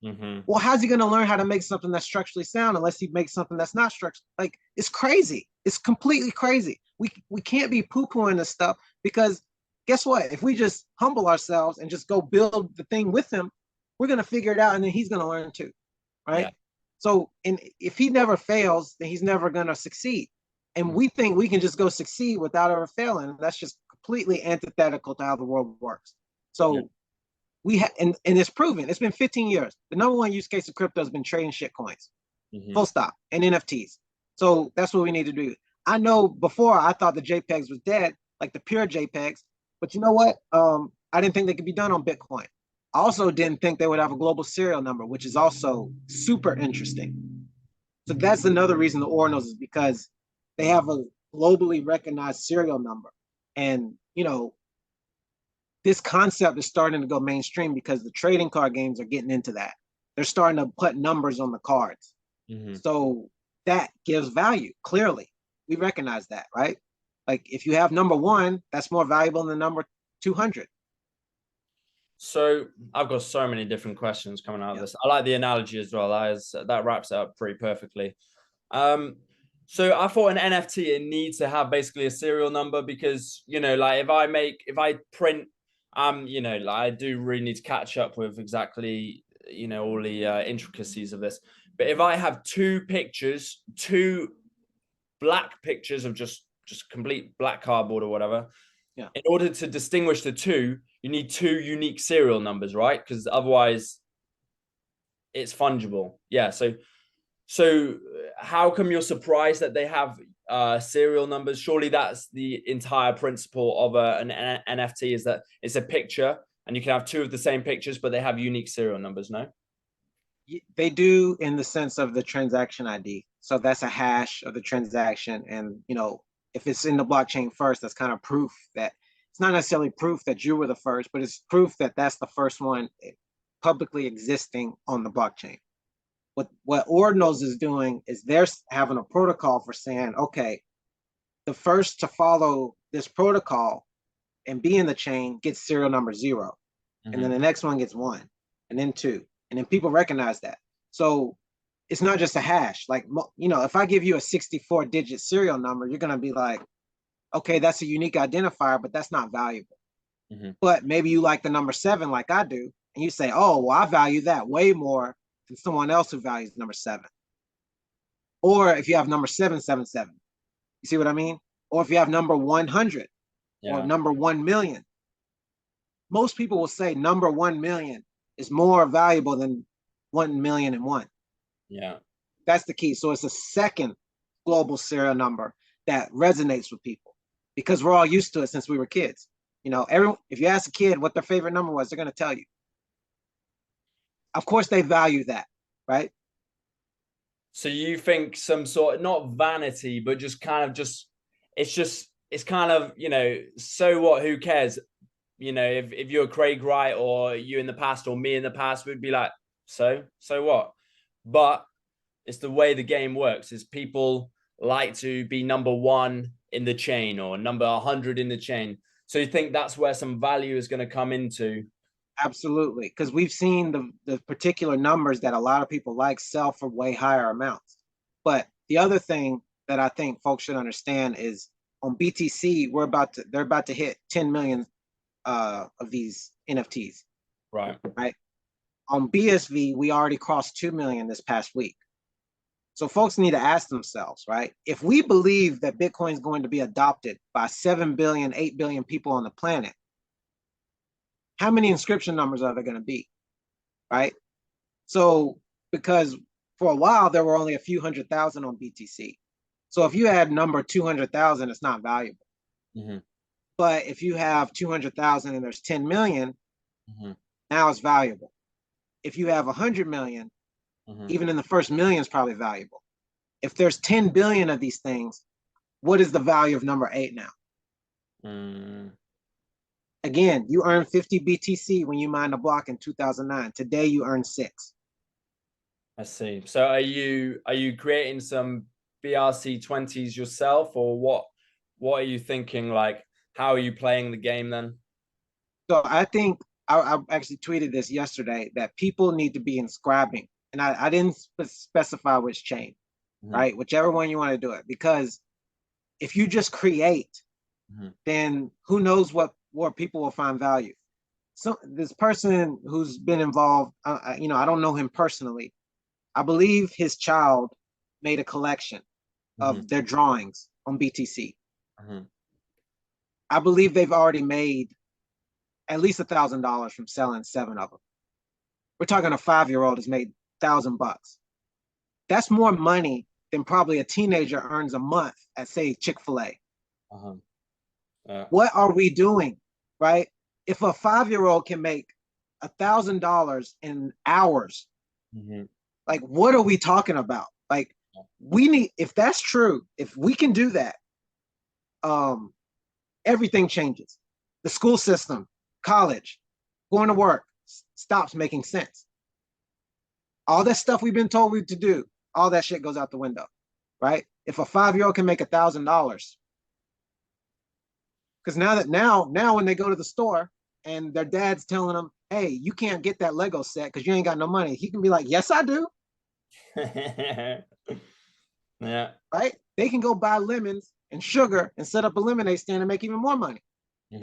Speaker 1: Well, how's he going to learn how to make something that's structurally sound unless he makes something that's not structurally? Like, it's crazy. It's completely crazy. We can't be poo-pooing this stuff because guess what? If we just humble ourselves and just go build the thing with him, we're going to figure it out and then he's going to learn too, right? Yeah. So, and if he never fails, then he's never going to succeed. And we think we can just go succeed without ever failing. That's just completely antithetical to how the world works. So and it's proven. It's been 15 years. The number one use case of crypto has been trading shit coins, full stop, and NFTs. So that's what we need to do. I know before I thought the JPEGs was dead, like the pure JPEGs, but you know what? I didn't think they could be done on Bitcoin. I also didn't think they would have a global serial number, which is also super interesting. So that's another reason the Ordinals is because they have globally recognized serial number. And, this concept is starting to go mainstream because the trading card games are getting into that. They're starting to put numbers on the cards.
Speaker 2: Mm-hmm.
Speaker 1: So that gives value. Clearly, we recognize that, right? Like if you have number 1, that's more valuable than number 200.
Speaker 2: So I've got so many different questions coming out of this. I like the analogy as well. That wraps it up pretty perfectly. So I thought an NFT, it needs to have basically a serial number because, like if I print, like I do really need to catch up with exactly, all the intricacies of this. But if I have two black pictures of just complete black cardboard or whatever, in order to distinguish the two, you need two unique serial numbers, right? Because otherwise it's fungible. Yeah. So how come you're surprised that they have serial numbers? Surely that's the entire principle of an NFT, is that it's a picture and you can have two of the same pictures, but they have unique serial numbers, no?
Speaker 1: They do, in the sense of the transaction ID. So that's a hash of the transaction. And, if it's in the blockchain first, that's kind of proof that it's not necessarily proof that you were the first, but it's proof that that's the first one publicly existing on the blockchain. What Ordinals is doing is they're having a protocol for saying, okay, the first to follow this protocol and be in the chain gets serial number 0. Mm-hmm. And then the next one gets 1, and then 2. And then people recognize that. So it's not just a hash. Like, if I give you a 64-digit serial number, you're going to be like, okay, that's a unique identifier, but that's not valuable. Mm-hmm. But maybe you like the number 7 like I do, and you say, oh, well, I value that way more than someone else who values number 7. Or if you have number 777, you see what I mean? Or if you have number 100 or number 1 million. Most people will say number 1 million is more valuable than 1,000,001.
Speaker 2: Yeah.
Speaker 1: That's the key. So it's a second global serial number that resonates with people because we're all used to it since we were kids. If you ask a kid what their favorite number was, they're going to tell you. Of course, they value that, right?
Speaker 2: So you think some sort of, not vanity, but just kind of it's kind of, so what, who cares? If you're Craig Wright or you in the past or me in the past, we'd be like, so what? But it's the way the game works, is people like to be number 1 in the chain or number 100 in the chain. So you think that's where some value is going to come into?
Speaker 1: Absolutely, because we've seen the particular numbers that a lot of people like sell for way higher amounts. But the other thing that I think folks should understand is on BTC, they're about to hit 10 million of these NFTs.
Speaker 2: Right.
Speaker 1: On BSV, we already crossed 2 million this past week. So folks need to ask themselves, right? If we believe that Bitcoin is going to be adopted by 7 billion, 8 billion people on the planet, how many inscription numbers are there going to be, right? So, because for a while, there were only a few 100,000 on BTC. So if you add number 200,000, it's not valuable. Mm-hmm. But if you have 200,000 and there's 10 million, mm-hmm. now it's valuable. If you have 100 million, mm-hmm. even in the first million is probably valuable. If there's 10 billion of these things, what is the value of number 8 now? Again, you earned 50 BTC when you mined a block in 2009. Today, you earn 6.
Speaker 2: I see. So are you creating some BRC20s yourself, or what are you thinking? Like, how are you playing the game then?
Speaker 1: So I think I actually tweeted this yesterday that people need to be inscribing, and I didn't specify which chain, mm-hmm. right? Whichever one you want to do it, because if you just create, mm-hmm. then who knows what people will find value. So this person who's been involved, I don't know him personally. I believe his child made a collection of mm-hmm. their drawings on BTC. Mm-hmm. I believe they've already made at least $1,000 from selling 7 of them. We're talking a 5-year-old has made $1,000. That's more money than probably a teenager earns a month at, say, Chick-fil-A. Uh-huh. What are we doing, right? If a 5-year-old can make $1,000 in hours, mm-hmm. like, what are we talking about? Like, we need, if that's true, if we can do that, everything changes. The school system, college, going to work stops making sense. All that stuff we've been told we to do, all that shit goes out the window, right? If a 5-year-old can make $1,000, because now when they go to the store and their dad's telling them, hey, you can't get that Lego set because you ain't got no money, he can be like, yes, I do.
Speaker 2: Yeah.
Speaker 1: Right? They can go buy lemons and sugar and set up a lemonade stand and make even more money. Mm-hmm.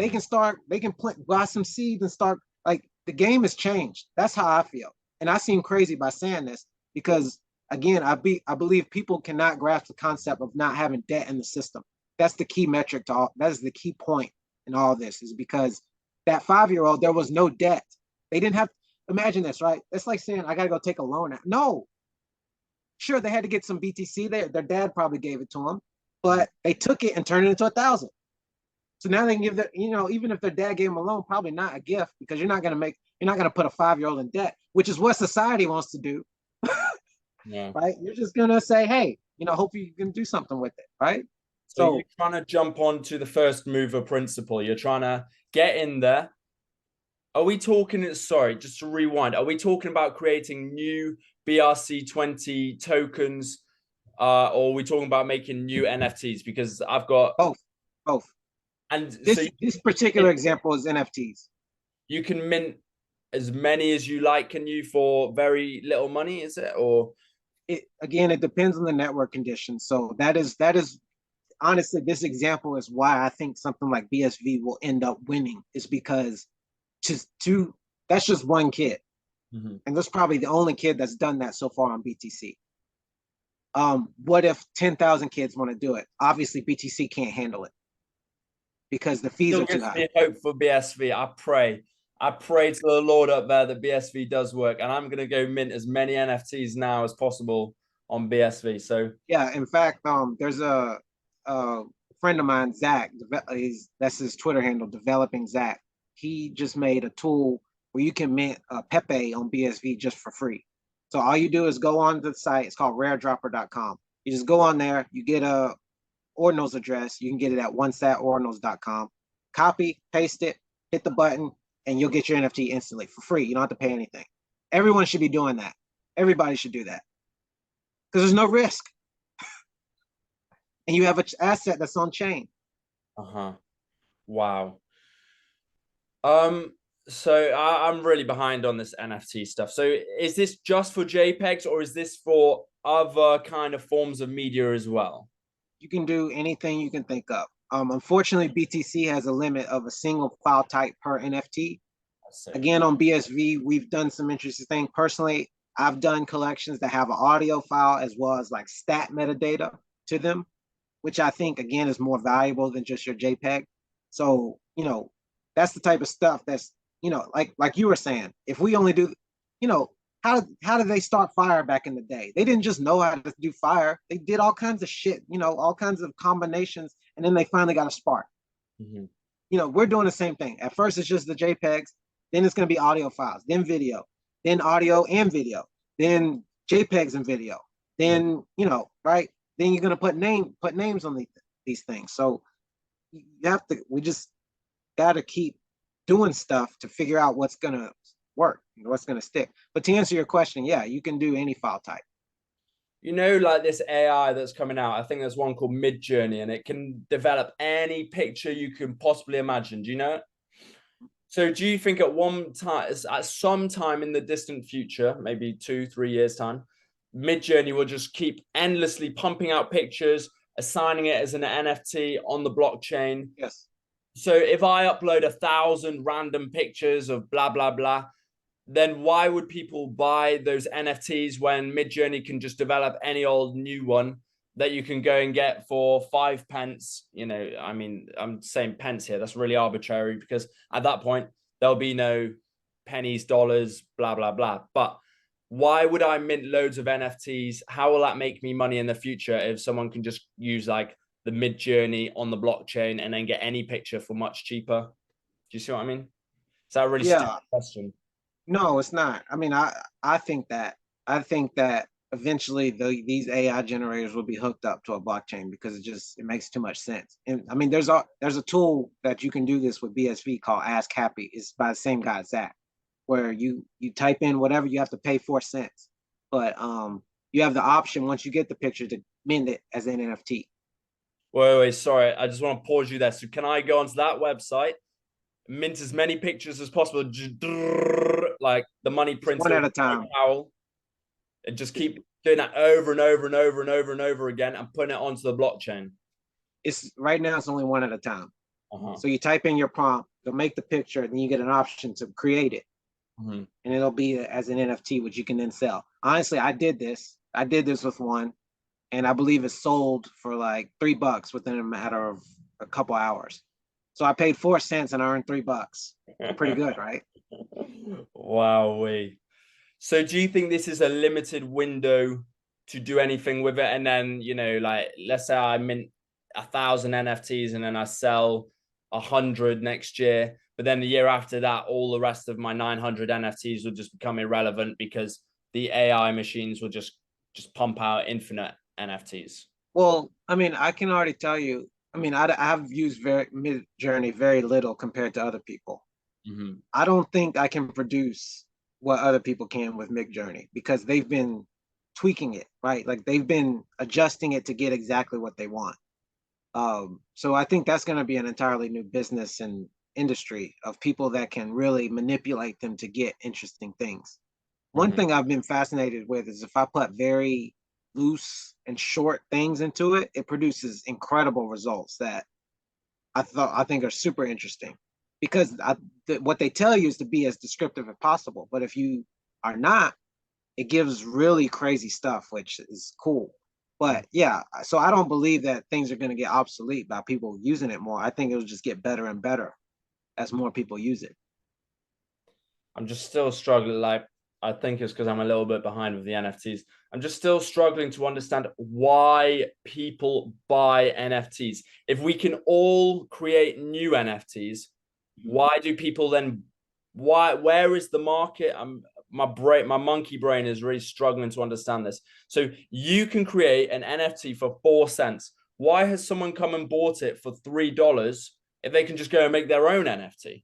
Speaker 1: They can buy some seeds and start, like, the game has changed. That's how I feel. And I seem crazy by saying this because, again, I believe people cannot grasp the concept of not having debt in the system. That's the key metric to all. That is the key point in all this, is because that 5-year-old, there was no debt. They didn't have, imagine this, right? It's like saying, I got to go take a loan out. No. Sure, they had to get some BTC there. Their dad probably gave it to them, but they took it and turned it into 1,000. So now they can give that, even if their dad gave them a loan, probably not a gift, because you're not going to put a 5-year-old in debt, which is what society wants to do. Yeah. Right? You're just going to say, hey, hopefully you can do something with it. Right?
Speaker 2: So you're trying to jump onto the first mover principle. You're trying to get in there. Are we talking, sorry, just to rewind, are we talking about creating new BRC20 tokens, or are we talking about making new NFTs? Because I've got
Speaker 1: both.
Speaker 2: And
Speaker 1: this particular example is NFTs.
Speaker 2: You can mint as many as you like, can you, for very little money, is it? Or
Speaker 1: it depends on the network conditions. So that is honestly, this example is why I think something like BSV will end up winning, is because that's just one kid. Mm-hmm. And that's probably the only kid that's done that so far on BTC. What if 10,000 kids want to do it? Obviously, BTC can't handle it because the fees are too high.
Speaker 2: Me hope for BSV. I pray to the Lord up there that BSV does work, and I'm going to go mint as many NFTs now as possible on BSV. So
Speaker 1: yeah, in fact, there's a friend of mine, Zach. That's his Twitter handle, Developing Zach. He just made a tool where you can mint Pepe on BSV just for free. So all you do is go on the site. It's called raredropper.com. You just go on there. You get a Ordinals address. You can get it at onesatordinals.com. Copy, paste it, hit the button, and you'll get your NFT instantly for free. You don't have to pay anything. Everyone should be doing that. Everybody should do that because there's no risk. And you have an asset that's on chain.
Speaker 2: Wow. So I'm really behind on this NFT stuff. So is this just for JPEGs, or is this for other kind of forms of media as well?
Speaker 1: You can do anything you can think of. Unfortunately, BTC has a limit of a single file type per NFT. Again, on BSV, we've done some interesting things. Personally, I've done collections that have an audio file as well as like stat metadata to them, which I think, again, is more valuable than just your JPEG. So, that's the type of stuff that's, like you were saying, if we only do, how did they start Fire back in the day? They didn't just know how to do Fire. They did all kinds of shit, all kinds of combinations, and then they finally got a spark. Mm-hmm. We're doing the same thing. At first, it's just the JPEGs. Then it's going to be audio files, then video, then audio and video, then JPEGs and video. Then, right? Then you're going to put names on these things. So we just got to keep doing stuff to figure out what's going to work, what's going to stick. But to answer your question, yeah, you can do any file type.
Speaker 2: Like this AI that's coming out, I think there's one called Midjourney, and it can develop any picture you can possibly imagine. Do you know it? So do you think at some time in the distant future, maybe 2-3 years time, Midjourney will just keep endlessly pumping out pictures, assigning it as an NFT on the blockchain?
Speaker 1: Yes.
Speaker 2: So if I upload 1,000 random pictures of blah, blah, blah, then why would people buy those NFTs when Midjourney can just develop any old new one that you can go and get for 5 pence? I mean, I'm saying pence here. That's really arbitrary because at that point, there'll be no pennies, dollars, blah, blah, blah. But why would I mint loads of NFTs? How will that make me money in the future if someone can just use like the Midjourney on the blockchain and then get any picture for much cheaper? Do you see what I mean? Is that a really stupid question?
Speaker 1: No, it's not. I mean, I think that eventually these AI generators will be hooked up to a blockchain because it makes too much sense. And I mean, there's a tool that you can do this with BSV called Ask Happy. It's by the same guy, Zach, where you type in whatever, you have to pay 4 cents, but you have the option once you get the picture to mint it as an NFT.
Speaker 2: Wait, sorry. I just want to pause you there. So can I go onto that website, mint as many pictures as possible, like the money printer,
Speaker 1: One at a time.
Speaker 2: towel, and just keep doing that over and over and over and over and over again and putting it onto the blockchain?
Speaker 1: It's right now it's only one at a time.
Speaker 2: Uh-huh.
Speaker 1: So you type in your prompt, they'll make the picture, and then you get an option to create it.
Speaker 2: Mm-hmm.
Speaker 1: And it'll be as an NFT, which you can then sell. Honestly, I did this with one, and I believe it sold for like $3 within a matter of a couple hours. So I paid 4 cents and I earned $3. Pretty good, right?
Speaker 2: Wow. So do you think this is a limited window to do anything with it? And then, like, let's say I mint 1,000 NFTs and then I sell 100 next year. But then the year after that, all the rest of my 900 NFTs will just become irrelevant because the AI machines will just pump out infinite NFTs.
Speaker 1: Well, I mean, I can already tell you, I mean, I've used Midjourney very little compared to other people.
Speaker 2: Mm-hmm.
Speaker 1: I don't think I can produce what other people can with Midjourney because they've been tweaking it, right? Like they've been adjusting it to get exactly what they want. So I think that's going to be an entirely new business and industry of people that can really manipulate them to get interesting things. One thing I've been fascinated with is if I put very loose and short things into it, it produces incredible results that I think are super interesting because what they tell you is to be as descriptive as possible. But if you are not, it gives really crazy stuff, which is cool. But yeah, so I don't believe that things are going to get obsolete by people using it more. I think it'll just get better and better as more people use it.
Speaker 2: I'm just still struggling. Like, I think it's because I'm a little bit behind with the NFTs. I'm just still struggling to understand why people buy NFTs. If we can all create new NFTs, why do people then? Where is the market? My monkey brain is really struggling to understand this. So you can create an NFT for 4 cents. Why has someone come and bought it for $3 if they can just go and make their own NFT?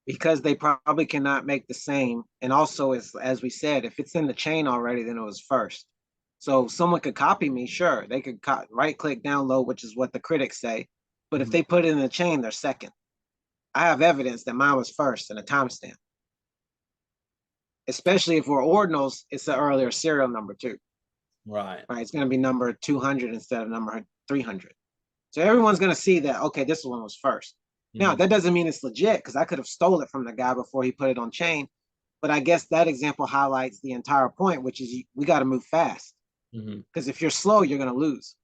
Speaker 1: Because they probably cannot make the same. And also, as we said, if it's in the chain already, then it was first. So someone could copy me, sure. They could right click download, which is what the critics say. But if they put it in the chain, they're second. I have evidence that mine was first and a timestamp. Especially if we're ordinals, it's an earlier serial number too.
Speaker 2: Right.
Speaker 1: It's going to be number 200 instead of number 300. So everyone's going to see that, okay, this one was first. Now, that doesn't mean it's legit because I could have stole it from the guy before he put it on chain. But I guess that example highlights the entire point, which is we got to move fast. Because if you're slow, you're going to lose.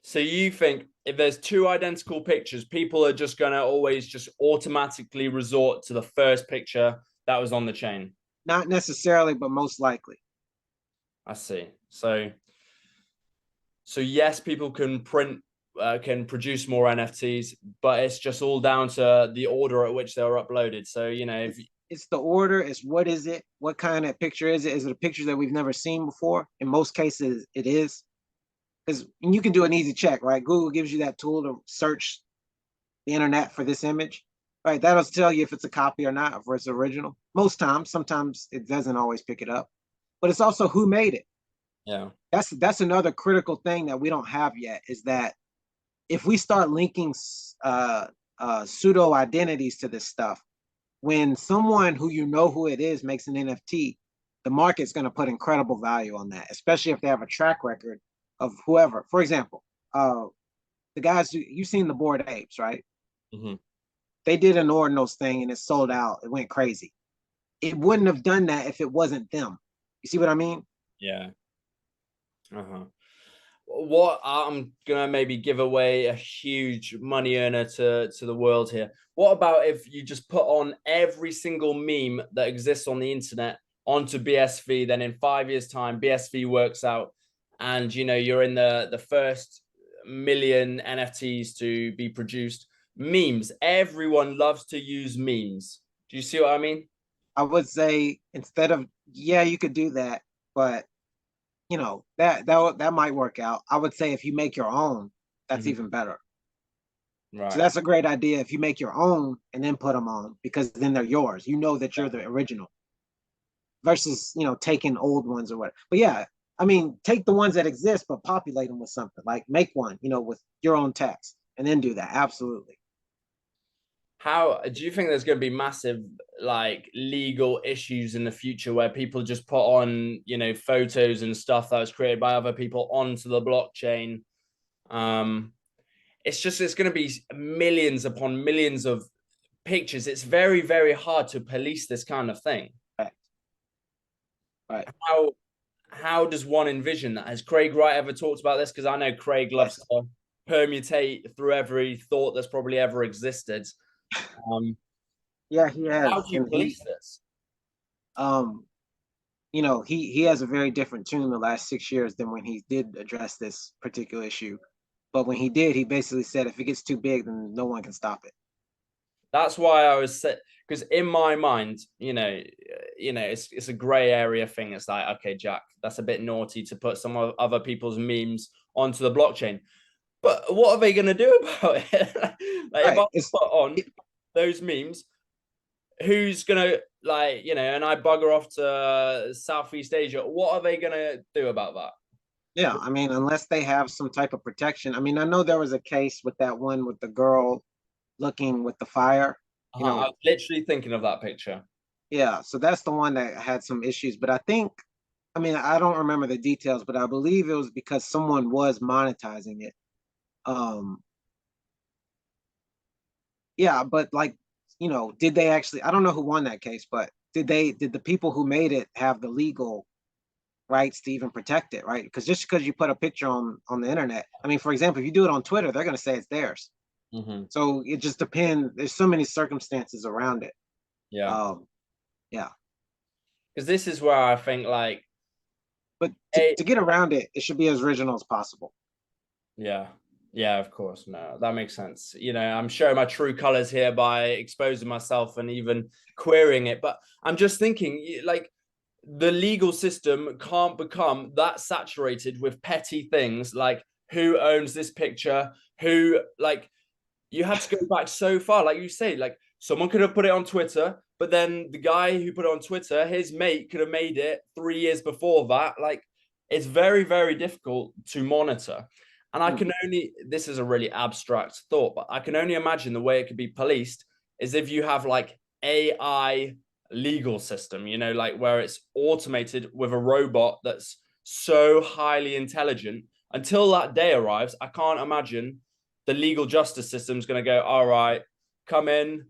Speaker 2: So you think if there's two identical pictures, people are just going to always just automatically resort to the first picture that was on the chain?
Speaker 1: Not necessarily, but most likely.
Speaker 2: I see. So yes, people can produce more NFTs, but it's just all down to the order at which they were uploaded. So, if
Speaker 1: it's the order, it's what is it? What kind of picture is it? Is it a picture that we've never seen before? In most cases, it is. Because you can do an easy check, right? Google gives you that tool to search the internet for this image, right? That'll tell you if it's a copy or not, if it's original. Most times, sometimes it doesn't always pick it up. But it's also who made it.
Speaker 2: Yeah.
Speaker 1: That's another critical thing that we don't have yet is that if we start linking pseudo identities to this stuff, when someone who who it is makes an NFT, the market's going to put incredible value on that, especially if they have a track record of whoever. For example, the guys you've seen the Bored Apes, right? They did an Ordinals thing and it sold out. It went crazy. It wouldn't have done that if it wasn't them. You see what I mean?
Speaker 2: Yeah. What I'm gonna maybe give away a huge money earner to the world here. What about if you just put on every single meme that exists on the internet onto BSV? Then in 5 years' time, BSV works out, and you're in the first million NFTs to be produced. Memes. Everyone loves to use memes. Do you see what I mean?
Speaker 1: I would say instead of you could do that, but that might work out. I would say if you make your own, that's even better. So
Speaker 2: Right.
Speaker 1: that's a great idea if you make your own and then put them on, because then they're yours. You know that you're the original versus, taking old ones or whatever. But yeah, I mean, take the ones that exist, but populate them with something. Like make one, with your own text and then do that. Absolutely.
Speaker 2: How do you think there's going to be massive like legal issues in the future where people just put on, photos and stuff that was created by other people onto the blockchain? It's going to be millions upon millions of pictures. It's very, very hard to police this kind of thing.
Speaker 1: Right. Right.
Speaker 2: How does one envision that? Has Craig Wright ever talked about this? Because I know Craig loves to permutate through every thought that's probably ever existed.
Speaker 1: Yeah, he has.
Speaker 2: How do you police this?
Speaker 1: He has a very different tune the last 6 years than when he did address this particular issue. But when he did, he basically said if it gets too big, then no one can stop it.
Speaker 2: That's why I was set, because in my mind, it's a gray area thing. It's like, okay, Jack, that's a bit naughty to put some of other people's memes onto the blockchain. But what are they going to do about it? Like, if I put on those memes, who's gonna and I bugger off to Southeast Asia, what are they gonna do about that?
Speaker 1: Yeah, I mean, unless they have some type of protection. I mean, I know there was a case with that one with the girl looking with the fire.
Speaker 2: I was literally thinking of that picture.
Speaker 1: Yeah, so that's the one that had some issues. But I mean, I don't remember the details, but I believe it was because someone was monetizing it. Yeah, but did they actually, I don't know who won that case, but did the people who made it have the legal rights to even protect it, right? Because just because you put a picture on the internet, I mean, for example, if you do it on Twitter, they're going to say it's theirs. So it just depends. There's so many circumstances around it.
Speaker 2: Yeah.
Speaker 1: Yeah.
Speaker 2: Because this is where I think
Speaker 1: but to get around it, it should be as original as possible.
Speaker 2: Yeah. Yeah, of course. No, that makes sense. I'm showing my true colors here by exposing myself and even querying it. But I'm just thinking, the legal system can't become that saturated with petty things like who owns this picture, who, you have to go back so far. Like you say, someone could have put it on Twitter, but then the guy who put it on Twitter, his mate could have made it 3 years before that. It's very, very difficult to monitor. And I can only, this is a really abstract thought, but I can only imagine the way it could be policed is if you have AI legal system, where it's automated with a robot that's so highly intelligent. Until that day arrives, I can't imagine the legal justice system is going to go, all right, come in,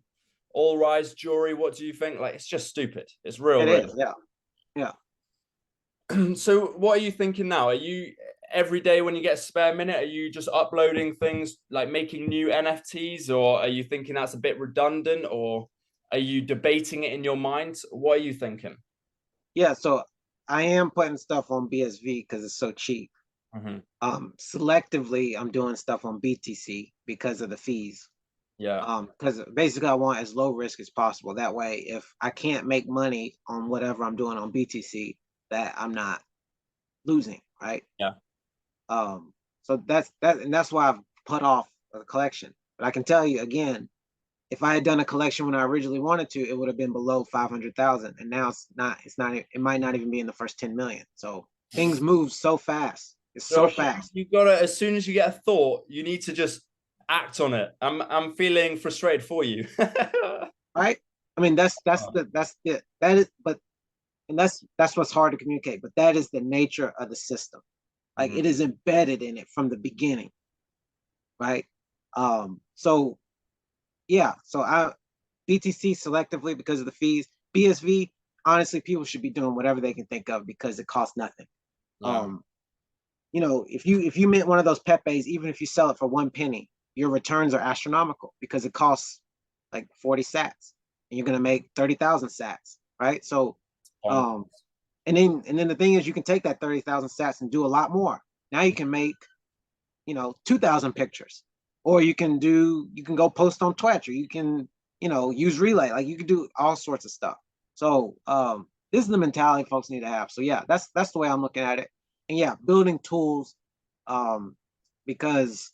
Speaker 2: all rise, jury. What do you think? It's just stupid. It's real.
Speaker 1: It is, yeah.
Speaker 2: Yeah. So what are you thinking now? Are you every day when you get a spare minute, are you just uploading things like making new NFTs, or are you thinking that's a bit redundant, or are you debating it in your mind? What are you thinking?
Speaker 1: Yeah, so I am putting stuff on BSV because it's so cheap. Selectively, I'm doing stuff on BTC because of the fees.
Speaker 2: Yeah.
Speaker 1: Because basically I want as low risk as possible. That way, if I can't make money on whatever I'm doing on BTC, that I'm not losing, right?
Speaker 2: Yeah.
Speaker 1: So that's why I've put off a collection. But I can tell you again, if I had done a collection when I originally wanted to, it would have been below 500,000. And now it's not, it might not even be in the first 10 million. So things move so fast. It's so fast.
Speaker 2: You gotta, as soon as you get a thought, you need to just act on it. I'm feeling frustrated for you.
Speaker 1: Right? I mean, that's what's hard to communicate, but that is the nature of the system. It is embedded in it from the beginning. Right? So yeah, so BTC selectively because of the fees. BSV, honestly, people should be doing whatever they can think of because it costs nothing. Yeah. If you mint one of those Pepes, even if you sell it for 1 penny, your returns are astronomical because it costs 40 sats, and you're gonna make 30,000 sats, right? So, and then the thing is, you can take that 30,000 sats and do a lot more. Now you can make, 2,000 pictures, or you can go post on Twitch, or you can, use Relay. You can do all sorts of stuff. So, this is the mentality folks need to have. So yeah, that's the way I'm looking at it. and yeah, building tools, because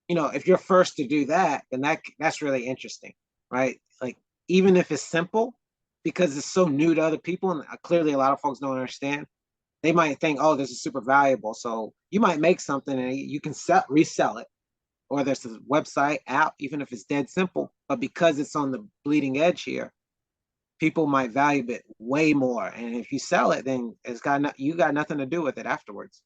Speaker 1: if you're first to do that, then that's really interesting, right? Like, even if it's simple, because it's so new to other people, and clearly a lot of folks don't understand, they might think, oh, this is super valuable. So you might make something and you can resell it, or there's a website, app, even if it's dead simple. But because it's on the bleeding edge here, people might value it way more. And if you sell it, then you got nothing to do with it afterwards.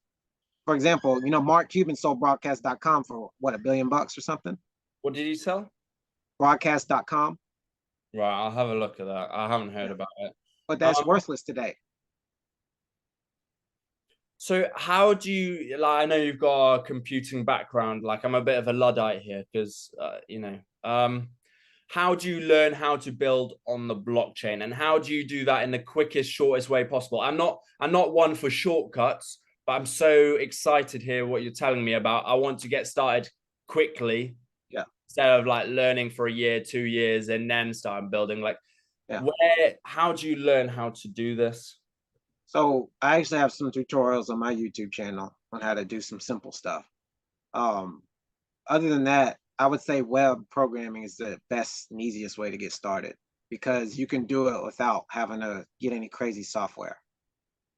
Speaker 1: For example, Mark Cuban sold broadcast.com for what, $1 billion or something?
Speaker 2: What did you sell?
Speaker 1: Broadcast.com.
Speaker 2: Right, I'll have a look at that. I haven't heard about it.
Speaker 1: But that's worthless today.
Speaker 2: So how do you, like, I know you've got a computing background, like I'm a bit of a Luddite here because, how do you learn how to build on the blockchain, and how do you do that in the quickest, shortest way possible? I'm not one for shortcuts, but I'm so excited here what you're telling me about. I want to get started quickly.
Speaker 1: Yeah.
Speaker 2: Instead of like learning for a year, 2 years, and then start building. Like,
Speaker 1: yeah.
Speaker 2: How do you learn how to do this?
Speaker 1: So I actually have some tutorials on my YouTube channel on how to do some simple stuff. Other than that, I would say web programming is the best and easiest way to get started, because you can do it without having to get any crazy software.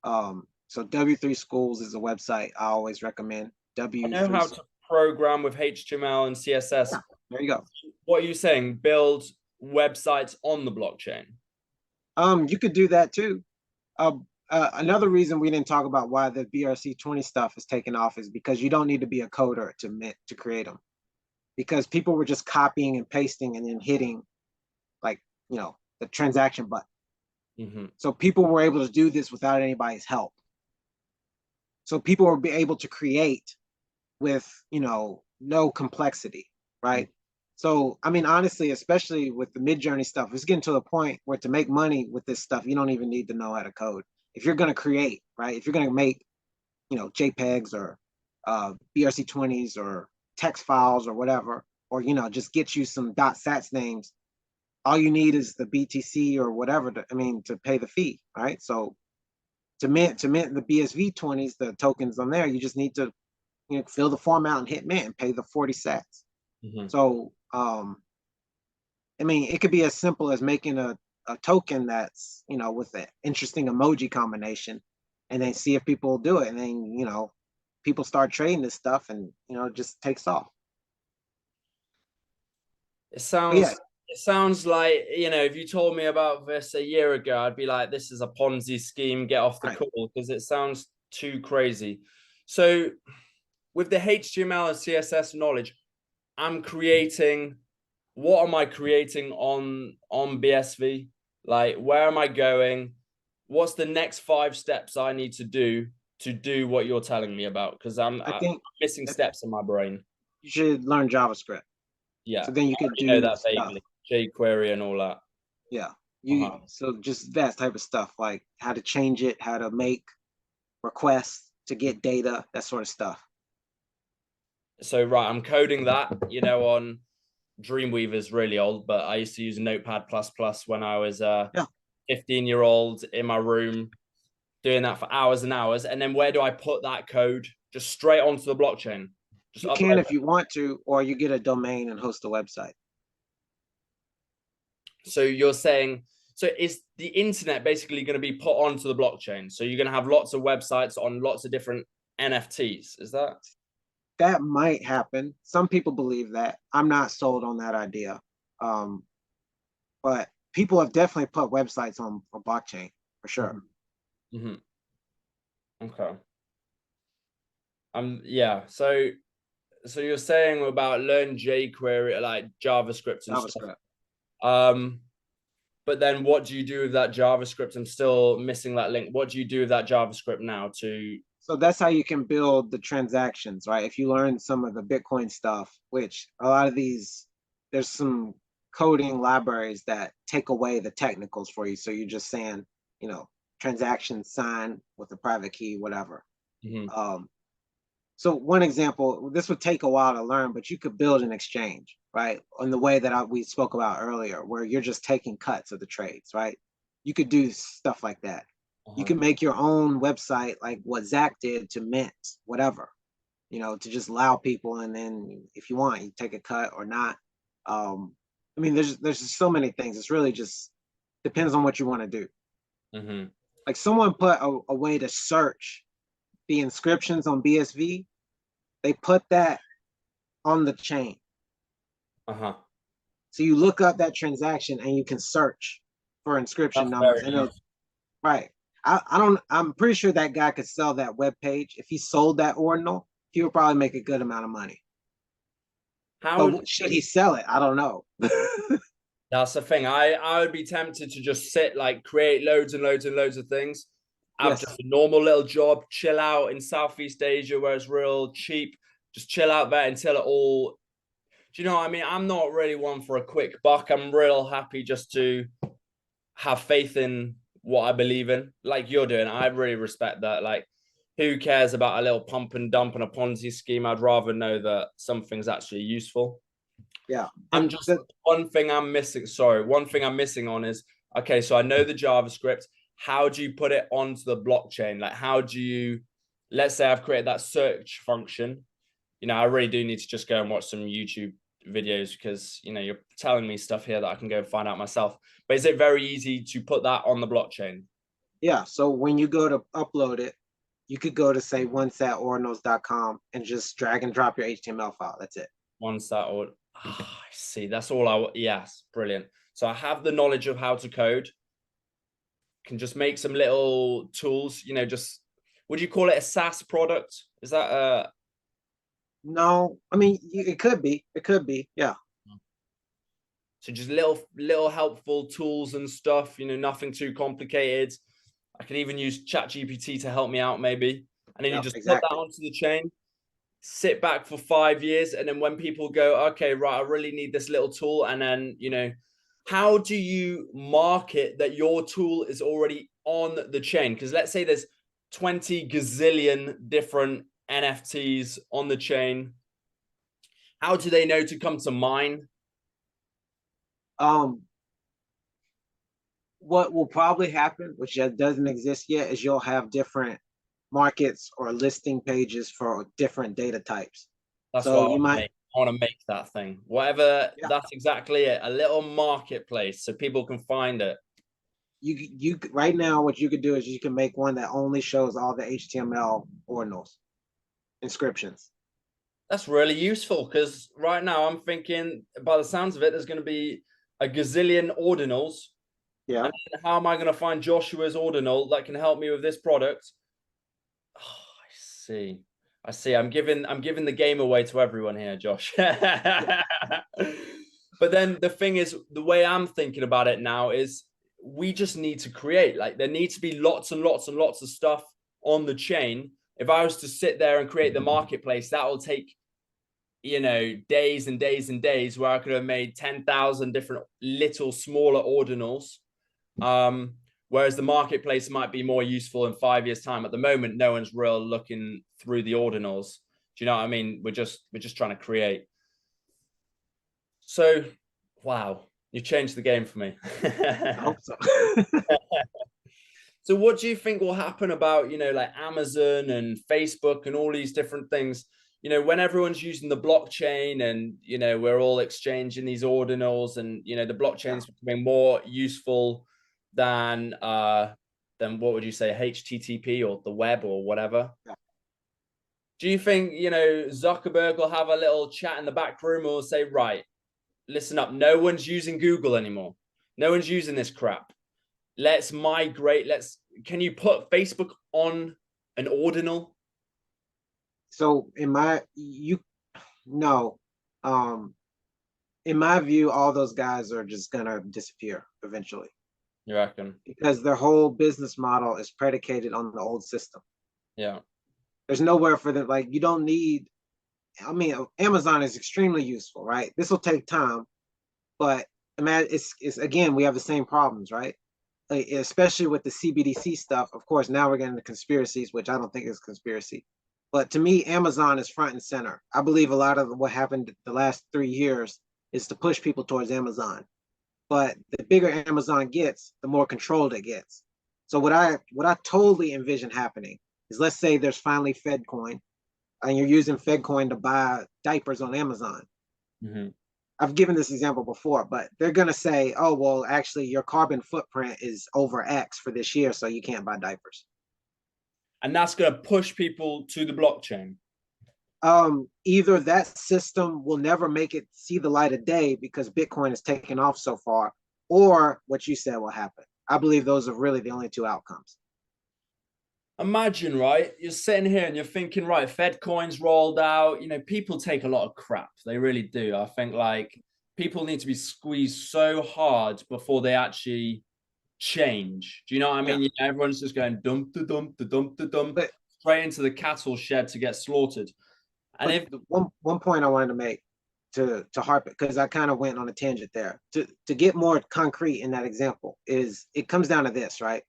Speaker 1: So W3 Schools is a website I always recommend.
Speaker 2: I know how to program with HTML and CSS.
Speaker 1: Yeah, there you go.
Speaker 2: What are you saying? Build websites on the blockchain?
Speaker 1: You could do that too. Another reason we didn't talk about why the BRC20 stuff is taken off is because you don't need to be a coder to create them, because people were just copying and pasting and then hitting, like, the transaction button.
Speaker 2: Mm-hmm.
Speaker 1: So people were able to do this without anybody's help. So people were able to create with, no complexity, right? Mm-hmm. So, I mean, honestly, especially with the Midjourney stuff, it's getting to the point where to make money with this stuff, you don't even need to know how to code. If you're going to create, right? If you're going to make, JPEGs or BRC20s or text files or whatever, or, just get you some .sats names, all you need is the BTC or whatever to pay the fee, right? So to mint the BSV20s, the tokens on there, you just need to fill the form out and hit mint and pay the 40 sats. Mm-hmm. So it could be as simple as making a token that's with an interesting emoji combination, and then see if people do it, and then people start trading this stuff, and it just takes off.
Speaker 2: It sounds like, if you told me about this a year ago, I'd be like, this is a Ponzi scheme, get off the call, because it sounds too crazy. So with the HTML and CSS knowledge, what am I creating on BSV? Like, where am I going? What's the next 5 steps I need to do what you're telling me about? Because I'm missing steps in my brain.
Speaker 1: You should learn JavaScript.
Speaker 2: Yeah.
Speaker 1: So then you could do that
Speaker 2: vaguely, jQuery and all that.
Speaker 1: Yeah. So just that type of stuff, like how to change it, how to make requests to get data, that sort of stuff.
Speaker 2: So I'm coding that, on Dreamweaver's really old, but I used to use Notepad++ when I was 15-year-old in my room, doing that for hours and hours. And then where do I put that code? Just straight onto the blockchain.
Speaker 1: You can if you want to, or you get a domain and host a website.
Speaker 2: So you're saying, so is the internet basically going to be put onto the blockchain? So you're going to have lots of websites on lots of different NFTs. Is that?
Speaker 1: That might happen. Some people believe that. I'm not sold on that idea. But people have definitely put websites on a blockchain for sure.
Speaker 2: Mm-hmm. Okay. Yeah. So you're saying about learn jQuery, like JavaScript and stuff. But then what do you do with that JavaScript? I'm still missing that link. What do you do with that JavaScript now to?
Speaker 1: So that's how you can build the transactions, right? If you learn some of the Bitcoin stuff, which a lot of these, there's some coding libraries that take away the technicals for you. So you're just saying, transaction sign with a private key, whatever. Mm-hmm. So one example, this would take a while to learn, but you could build an exchange, right? In the way that we spoke about earlier, where you're just taking cuts of the trades, right? You could do stuff like that. You can make your own website like what Zach did to Mint, whatever, to just allow people. And then if you want, you take a cut or not. I mean, there's just so many things. It's really just depends on what you want to do. Like someone put a way to search the inscriptions on BSV. They put that on the chain. So you look up that transaction and you can search for inscription numbers. And right. I'm pretty sure that guy could sell that web page. If he sold that ordinal, he would probably make a good amount of money. But should he sell it? I don't know.
Speaker 2: That's the thing. I would be tempted to just sit, like, create loads and loads and loads of things, have just a normal little job, chill out in Southeast Asia where it's real cheap, just chill out there until it all. Do you know what I mean? I'm not really one for a quick buck. I'm real happy just to have faith in what I believe in, like you're doing. I really respect that. Like, who cares about a little pump and dump and a Ponzi scheme? I'd rather know that something's actually useful.
Speaker 1: Yeah.
Speaker 2: I'm just one thing I'm missing. Sorry, one thing I'm missing on is, okay, so I know the JavaScript. How do you put it onto the blockchain? Like, how do you, let's say I've created that search function. I really do need to just go and watch some YouTube videos because, you're telling me stuff here that I can go and find out myself. But is it very easy to put that on the blockchain?
Speaker 1: Yeah. So when you go to upload it, you could go to, say, once@ordinals.com and just drag and drop your HTML file. That's it.
Speaker 2: I see. That's all yes, brilliant. So I have the knowledge of how to code. Can just make some little tools, just, would you call it a SaaS product? Is that
Speaker 1: No, I mean, it could be. It could be. Yeah.
Speaker 2: So just little helpful tools and stuff, nothing too complicated. I could even use ChatGPT to help me out maybe. And then you just put that onto the chain, sit back for 5 years. And then when people go, okay, right, I really need this little tool. And then, how do you market that your tool is already on the chain? Because let's say there's 20 gazillion different NFTs on the chain. How do they know to come to mine?
Speaker 1: What will probably happen, which doesn't exist yet, is you'll have different markets or listing pages for different data types.
Speaker 2: That's what I want to make that thing. Whatever, that's exactly it. A little marketplace so people can find it.
Speaker 1: You right now, what you could do is you can make one that only shows all the HTML ordinals, inscriptions.
Speaker 2: That's really useful because right now I'm thinking, by the sounds of it, there's going to be a gazillion ordinals.
Speaker 1: Yeah.
Speaker 2: And how am I going to find Joshua's ordinal that can help me with this product? Oh, I see. I'm giving the game away to everyone here, Josh. But then the thing is, the way I'm thinking about it now is we just need to create, like, there needs to be lots and lots and lots of stuff on the chain. If I was to sit there and create the marketplace, that will take, days and days and days, where I could have made 10,000 different little smaller ordinals. Whereas the marketplace might be more useful in 5 years' time. At the moment, no one's real looking through the ordinals. Do you know what I mean? We're just trying to create. So, wow, you changed the game for me.
Speaker 1: I hope so.
Speaker 2: So what do you think will happen about, like Amazon and Facebook and all these different things, when everyone's using the blockchain and, we're all exchanging these ordinals and, the blockchain's becoming more useful than what would you say, HTTP or the web or whatever? Yeah. Do you think, Zuckerberg will have a little chat in the back room or say, right, listen up, no one's using Google anymore. No one's using this crap. Let's migrate. Can you put Facebook on an ordinal?
Speaker 1: So in my view, all those guys are just gonna disappear eventually.
Speaker 2: You reckon?
Speaker 1: Because their whole business model is predicated on the old system.
Speaker 2: Yeah.
Speaker 1: There's nowhere for them. Like, you don't need, Amazon is extremely useful, right? This will take time, but it's again, we have the same problems, right? Like, especially with the CBDC stuff. Of course, now we're getting the conspiracies, which I don't think is conspiracy. But to me, Amazon is front and center. I believe a lot of what happened the last 3 years is to push people towards Amazon. But the bigger Amazon gets, the more controlled it gets. So what I totally envision happening is, let's say there's finally FedCoin and you're using FedCoin to buy diapers on Amazon.
Speaker 2: Mm-hmm.
Speaker 1: I've given this example before, but they're going to say, oh, well, actually, your carbon footprint is over X for this year, so you can't buy diapers.
Speaker 2: And that's going to push people to the blockchain.
Speaker 1: Either that system will never make it see the light of day because Bitcoin is taken off so far, or what you said will happen. I believe those are really the only two outcomes.
Speaker 2: Imagine, right? You're sitting here and you're thinking, right, Fed coins rolled out. People take a lot of crap. They really do. I think like people need to be squeezed so hard before they actually change. Do you know what I mean?
Speaker 1: Yeah.
Speaker 2: Everyone's just going dump to dump to dump to dump
Speaker 1: But
Speaker 2: straight into the cattle shed to get slaughtered. And
Speaker 1: but
Speaker 2: if
Speaker 1: one point I wanted to make to harp it, because I kind of went on a tangent there. To get more concrete in that example, is it comes down to this, right?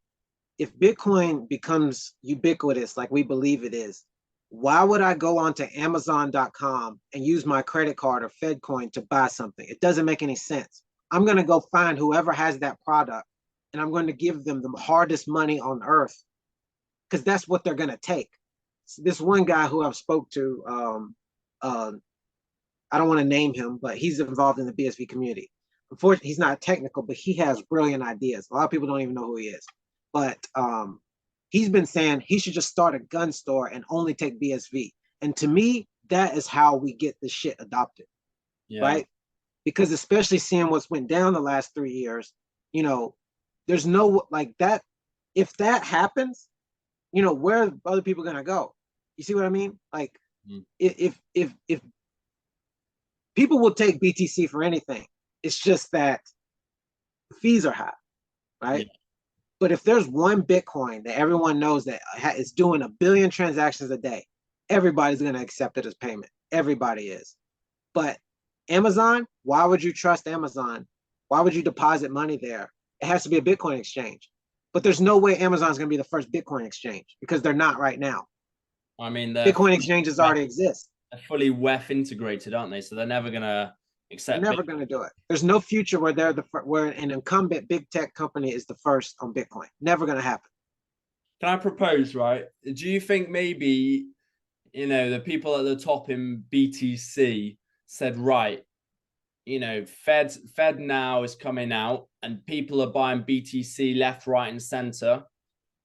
Speaker 1: If Bitcoin becomes ubiquitous like we believe it is, why would I go onto Amazon.com and use my credit card or FedCoin to buy something? It doesn't make any sense. I'm going to go find whoever has that product and I'm going to give them the hardest money on earth because that's what they're going to take. This one guy who I've spoke to, I don't want to name him, but he's involved in the BSV community. Unfortunately, he's not technical, but he has brilliant ideas. A lot of people don't even know who he is. But he's been saying he should just start a gun store and only take BSV. And to me, that is how we get this shit adopted, right? Because especially seeing what's went down the last 3 years, there's no like that. If that happens, where are other people gonna go? You see what I mean? Like, if people will take BTC for anything, it's just that the fees are high, right? Yeah. But if there's one Bitcoin that everyone knows that is doing 1 billion transactions a day, everybody's going to accept it as payment. Everybody is. But Amazon, why would you trust Amazon? Why would you deposit money there? It has to be a Bitcoin exchange. But there's no way Amazon's going to be the first Bitcoin exchange because they're not right now.
Speaker 2: I mean,
Speaker 1: Bitcoin exchanges already exist.
Speaker 2: They're fully WEF integrated, aren't they? So they're never going to accept.
Speaker 1: They're never going to do it. There's no future where where an incumbent big tech company is the first on Bitcoin. Never going to happen.
Speaker 2: Can I propose, right? Do you think maybe, the people at the top in BTC said, right, Fed now is coming out and people are buying BTC left, right, and center.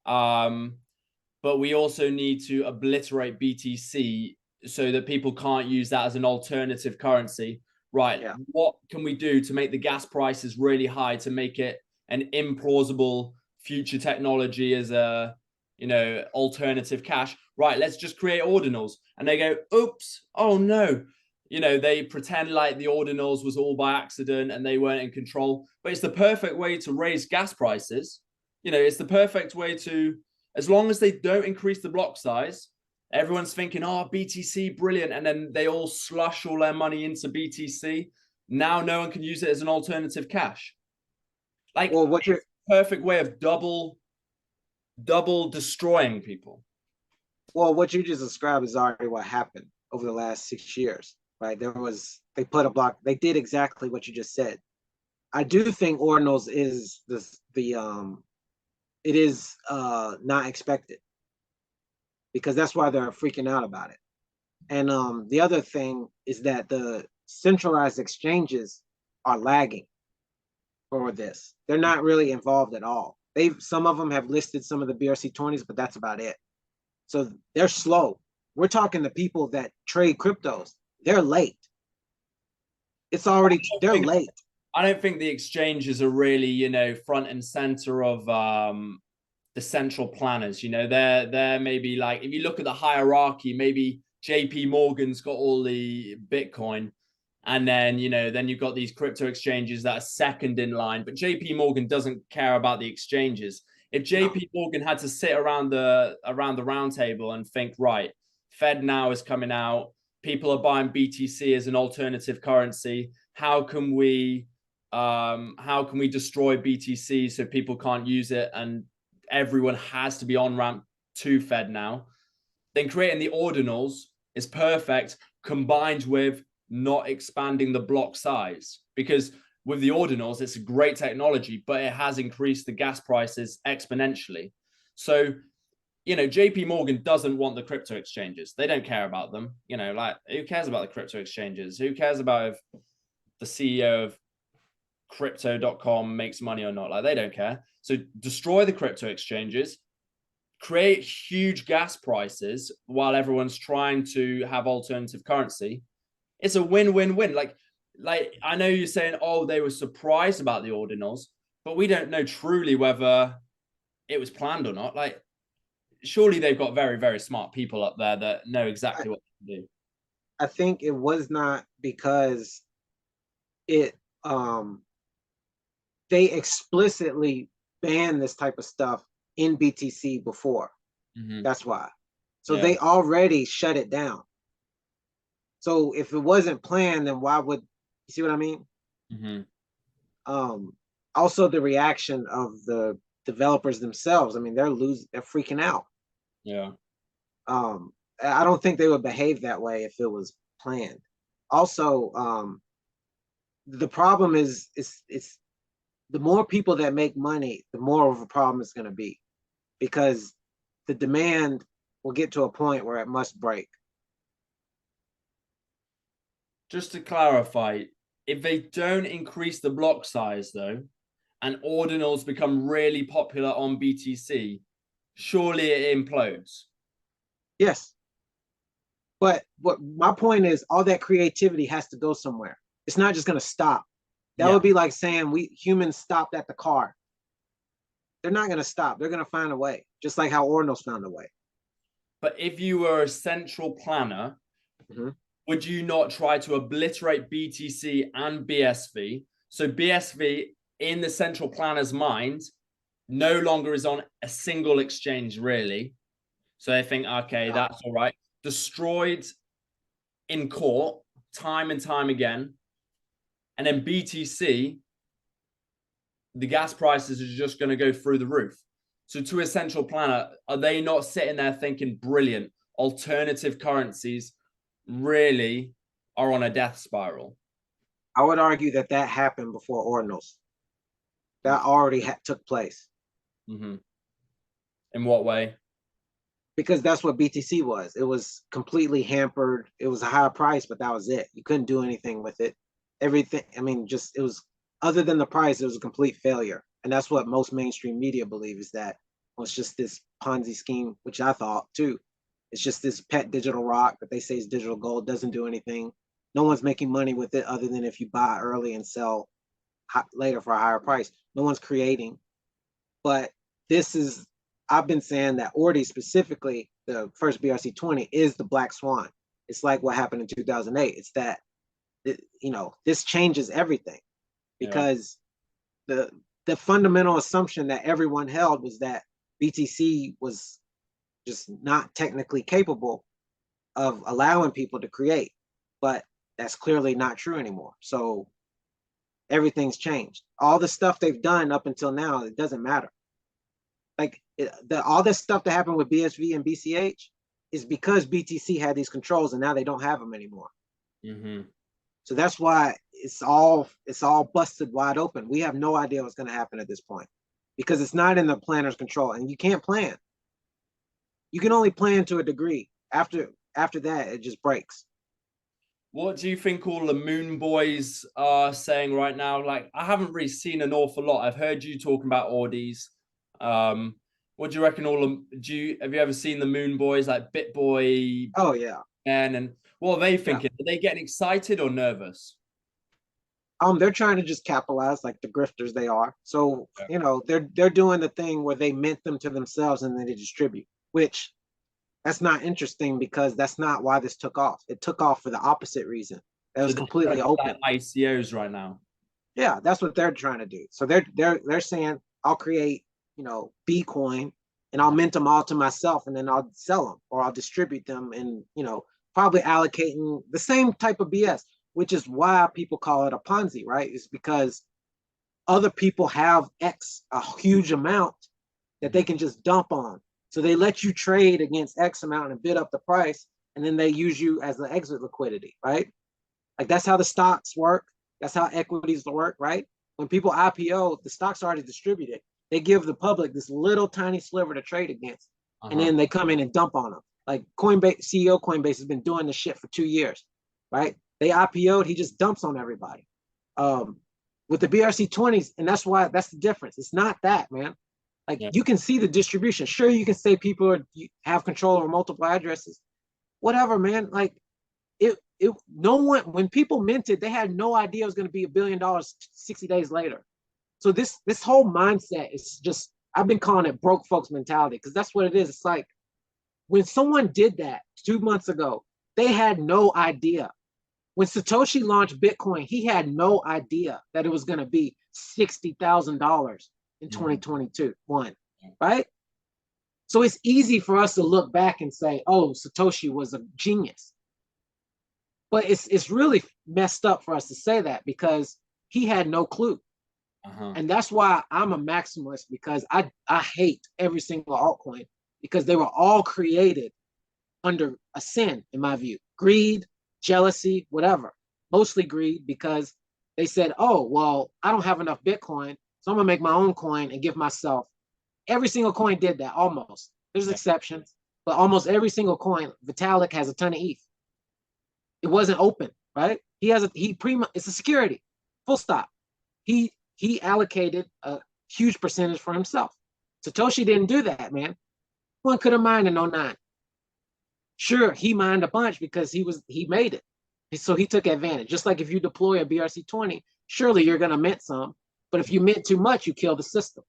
Speaker 2: But we also need to obliterate BTC so that people can't use that as an alternative currency. Right. Yeah. What can we do to make the gas prices really high to make it an implausible future technology as a, alternative cash? Right. Let's just create ordinals. And they go, oops, oh no. They pretend like the ordinals was all by accident and they weren't in control. But it's the perfect way to raise gas prices. It's the perfect way to, as long as they don't increase the block size, everyone's thinking, oh, BTC, brilliant. And then they all slush all their money into BTC. Now no one can use it as an alternative cash. Like, well, what's your perfect way of double destroying people?
Speaker 1: Well, what you just described is already what happened over the last 6 years, right? They put a block, they did exactly what you just said. I do think Ordinals is it is not expected because that's why they're freaking out about it. And the other thing is that the centralized exchanges are lagging for this. They're not really involved at all. Some of them have listed some of the BRC20s, but that's about it. So they're slow. We're talking to people that trade cryptos. They're late. They're late.
Speaker 2: I don't think the exchanges are really, front and center of the central planners. They're maybe like, if you look at the hierarchy, maybe JP Morgan's got all the Bitcoin, and then then you've got these crypto exchanges that are second in line. But JP Morgan doesn't care about the exchanges. If JP Morgan had to sit around the round table and think, right, Fed now is coming out, people are buying BTC as an alternative currency. How can we destroy BTC so people can't use it and everyone has to be on ramp to Fed now? Then creating the ordinals is perfect, combined with not expanding the block size, because with the Ordinals, it's a great technology, but it has increased the gas prices exponentially. So, you know, JP Morgan doesn't want the crypto exchanges. They don't care about them. You know, like, who cares about the crypto exchanges? Who cares about if the CEO of crypto.com makes money or not? Like, they don't care. So destroy the crypto exchanges, create huge gas prices while everyone's trying to have alternative currency. It's a win-win-win. Like I know you're saying, oh, they were surprised about the Ordinals, but we don't know truly whether it was planned or not. Like, surely they've got very, very smart people up there that know exactly what to do.
Speaker 1: I think it was not because it they explicitly banned this type of stuff in BTC before. That's why. So they already shut it down. So if it wasn't planned, then why would you see what I mean? Also the reaction of the developers themselves. I mean, they're freaking out.
Speaker 2: Yeah.
Speaker 1: I don't think they would behave that way if it was planned. Also, the problem is it's the more people that make money, the more of a problem it's going to be, because the demand will get to a point where it must break.
Speaker 2: Just to clarify, if they don't increase the block size though, and ordinals become really popular on BTC, surely it implodes.
Speaker 1: Yes. But what my point is, all that creativity has to go somewhere. It's not just going to stop. That would be like saying we humans stopped at the car. They're not going to stop. They're going to find a way, just like how Ordinals found a way.
Speaker 2: But if you were a central planner, would you not try to obliterate BTC and BSV? So BSV, in the central planner's mind, no longer is on a single exchange, really. So they think, okay, that's all right. Destroyed in court time and time again. And then BTC, the gas prices are just going to go through the roof. So to a central planner, are they not sitting there thinking, brilliant, alternative currencies really are on a death spiral?
Speaker 1: I would argue that happened before Ordinals. That already took place.
Speaker 2: In what way?
Speaker 1: Because that's what BTC was. It was completely hampered. It was a high price, but that was it. You couldn't do anything with it. Everything, I mean, just it was, other than the price, it was a complete failure. And that's what most mainstream media believe, is that it was just this Ponzi scheme, which I thought too. It's just this pet digital rock that they say is digital gold, doesn't do anything. No one's making money with it other than if you buy early and sell later for a higher price. No one's creating. But this is, I've been saying that Ordi specifically, the first BRC20, is the black swan. It's like what happened in 2008. It's that, you know, this changes everything, because the fundamental assumption that everyone held was that BTC was just not technically capable of allowing people to create, but that's clearly not true anymore. So everything's changed. All the stuff they've done up until now, it doesn't matter. Like all this stuff that happened with BSV and BCH is because BTC had these controls, and now they don't have them anymore. So that's why it's all busted wide open. We have no idea what's going to happen at this point, because it's not in the planner's control, and you can't plan. You can only plan to a degree. After that, it just breaks.
Speaker 2: What do you think all the moon boys are saying right now? Like, I haven't really seen an awful lot. I've heard you talking about Audis. What do you reckon? Have you ever seen the moon boys, like BitBoy?
Speaker 1: Oh yeah.
Speaker 2: And what are they thinking? Are they getting excited or nervous?
Speaker 1: They're trying to just capitalize like the grifters they are. So, you know, they're doing the thing where they mint them to themselves and then they distribute, which that's not interesting, because that's not why this took off. It took off for the opposite reason. It was completely open.
Speaker 2: ICOs right now.
Speaker 1: Yeah, that's what they're trying to do. So they're saying, I'll create, you know, Bitcoin, and I'll mint them all to myself, and then I'll sell them, or I'll distribute them, and, you know, probably allocating the same type of BS, which is why people call it a Ponzi, right? It's because other people have a huge amount that they can just dump on. So they let you trade against X amount and bid up the price, and then they use you as the exit liquidity, right? Like that's how the stocks work. That's how equities work, right? When people IPO, the stock's already distributed. They give the public this little tiny sliver to trade against, and then they come in and dump on them. Like Coinbase, CEO Coinbase has been doing this shit for 2 years, right? They IPO'd, he just dumps on everybody. With the BRC20s, and that's the difference. It's not that, man. Like you can see the distribution. Sure, you can say people have control over multiple addresses, whatever, man. Like no one, when people minted, they had no idea it was going to be $1 billion 60 days later. So this whole mindset is just, I've been calling it broke folks mentality, because that's what it is. It's like when someone did that 2 months ago, they had no idea. When Satoshi launched Bitcoin, he had no idea that it was going to be $60,000 in 2022, right? So it's easy for us to look back and say, oh, Satoshi was a genius. But it's really messed up for us to say that, because he had no clue. And that's why I'm a maximalist, because I hate every single altcoin, because they were all created under a sin, in my view. Greed, jealousy, whatever. Mostly greed, because they said, oh, well, I don't have enough Bitcoin, so I'm going to make my own coin and give myself. Every single coin did that, almost. There's exceptions, but almost every single coin, Vitalik has a ton of ETH. It wasn't open, right? It's a security, full stop. He allocated a huge percentage for himself. Satoshi didn't do that, man. One could have mined in 09. Sure, he mined a bunch because he made it. So he took advantage. Just like if you deploy a BRC20, surely you're going to mint some, but if you mint too much, you kill the system.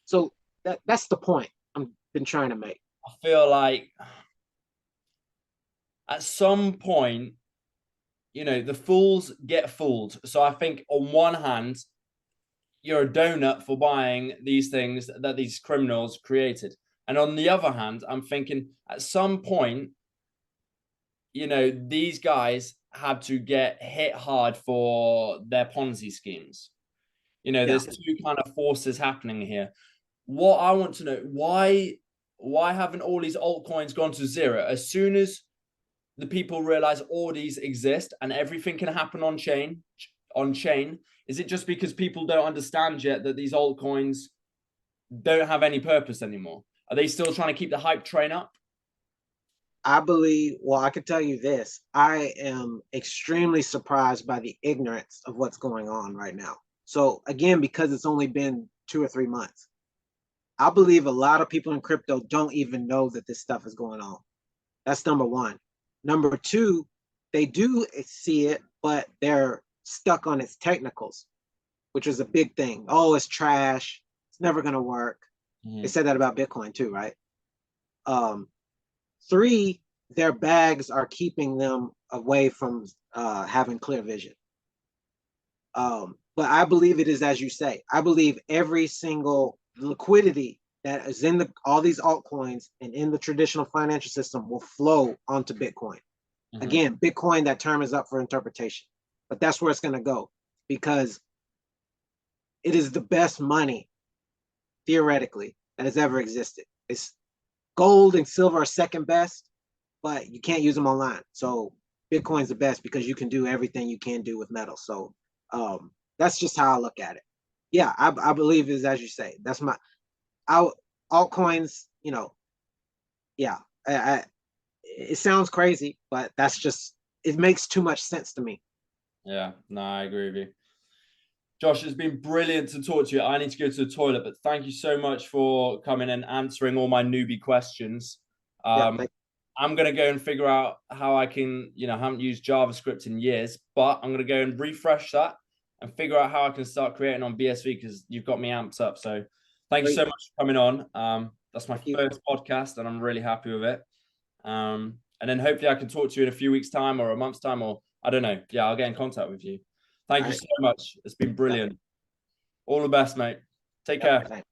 Speaker 1: So that's the point I've been trying to make.
Speaker 2: I feel like at some point, the fools get fooled. So I think on one hand, you're a donut for buying these things that these criminals created. And on the other hand, I'm thinking at some point, these guys have to get hit hard for their Ponzi schemes. There's two kind of forces happening here. What I want to know, why haven't all these altcoins gone to zero? As soon as the people realize all these exist and everything can happen on chain, is it just because people don't understand yet that these altcoins don't have any purpose anymore? Are they still trying to keep the hype train up?
Speaker 1: I believe, well, I can tell you this. I am extremely surprised by the ignorance of what's going on right now. So again, because it's only been 2 or 3 months, I believe a lot of people in crypto don't even know that this stuff is going on. That's number one. Number two, they do see it, but they're stuck on its technicals, which is a big thing. Oh, it's trash. It's never going to work. They said that about Bitcoin too, right? 3, their bags are keeping them away from having clear vision. But I believe it is as you say. I believe every single liquidity that is in all these altcoins and in the traditional financial system will flow onto Bitcoin. Again, Bitcoin, that term is up for interpretation, but that's where it's going to go, because it is the best money, theoretically, that has ever existed. It's gold and silver are second best, but you can't use them online. So Bitcoin's the best because you can do everything you can do with metal. So that's just how I look at it. Yeah, I believe it is as you say. That's my altcoins. Yeah, it sounds crazy, but that's just, it makes too much sense to me.
Speaker 2: Yeah, no, I agree with you. Josh, it's been brilliant to talk to you. I need to go to the toilet, but thank you so much for coming and answering all my newbie questions. I'm going to go and figure out how I can, I haven't used JavaScript in years, but I'm going to go and refresh that and figure out how I can start creating on BSV, because you've got me amped up. So thank you so much for coming on. That's my first podcast and I'm really happy with it. And then hopefully I can talk to you in a few weeks' time or a month's time, or I don't know. Yeah, I'll get in contact with you. Thank you so much. It's been brilliant. All the best, mate. Take care.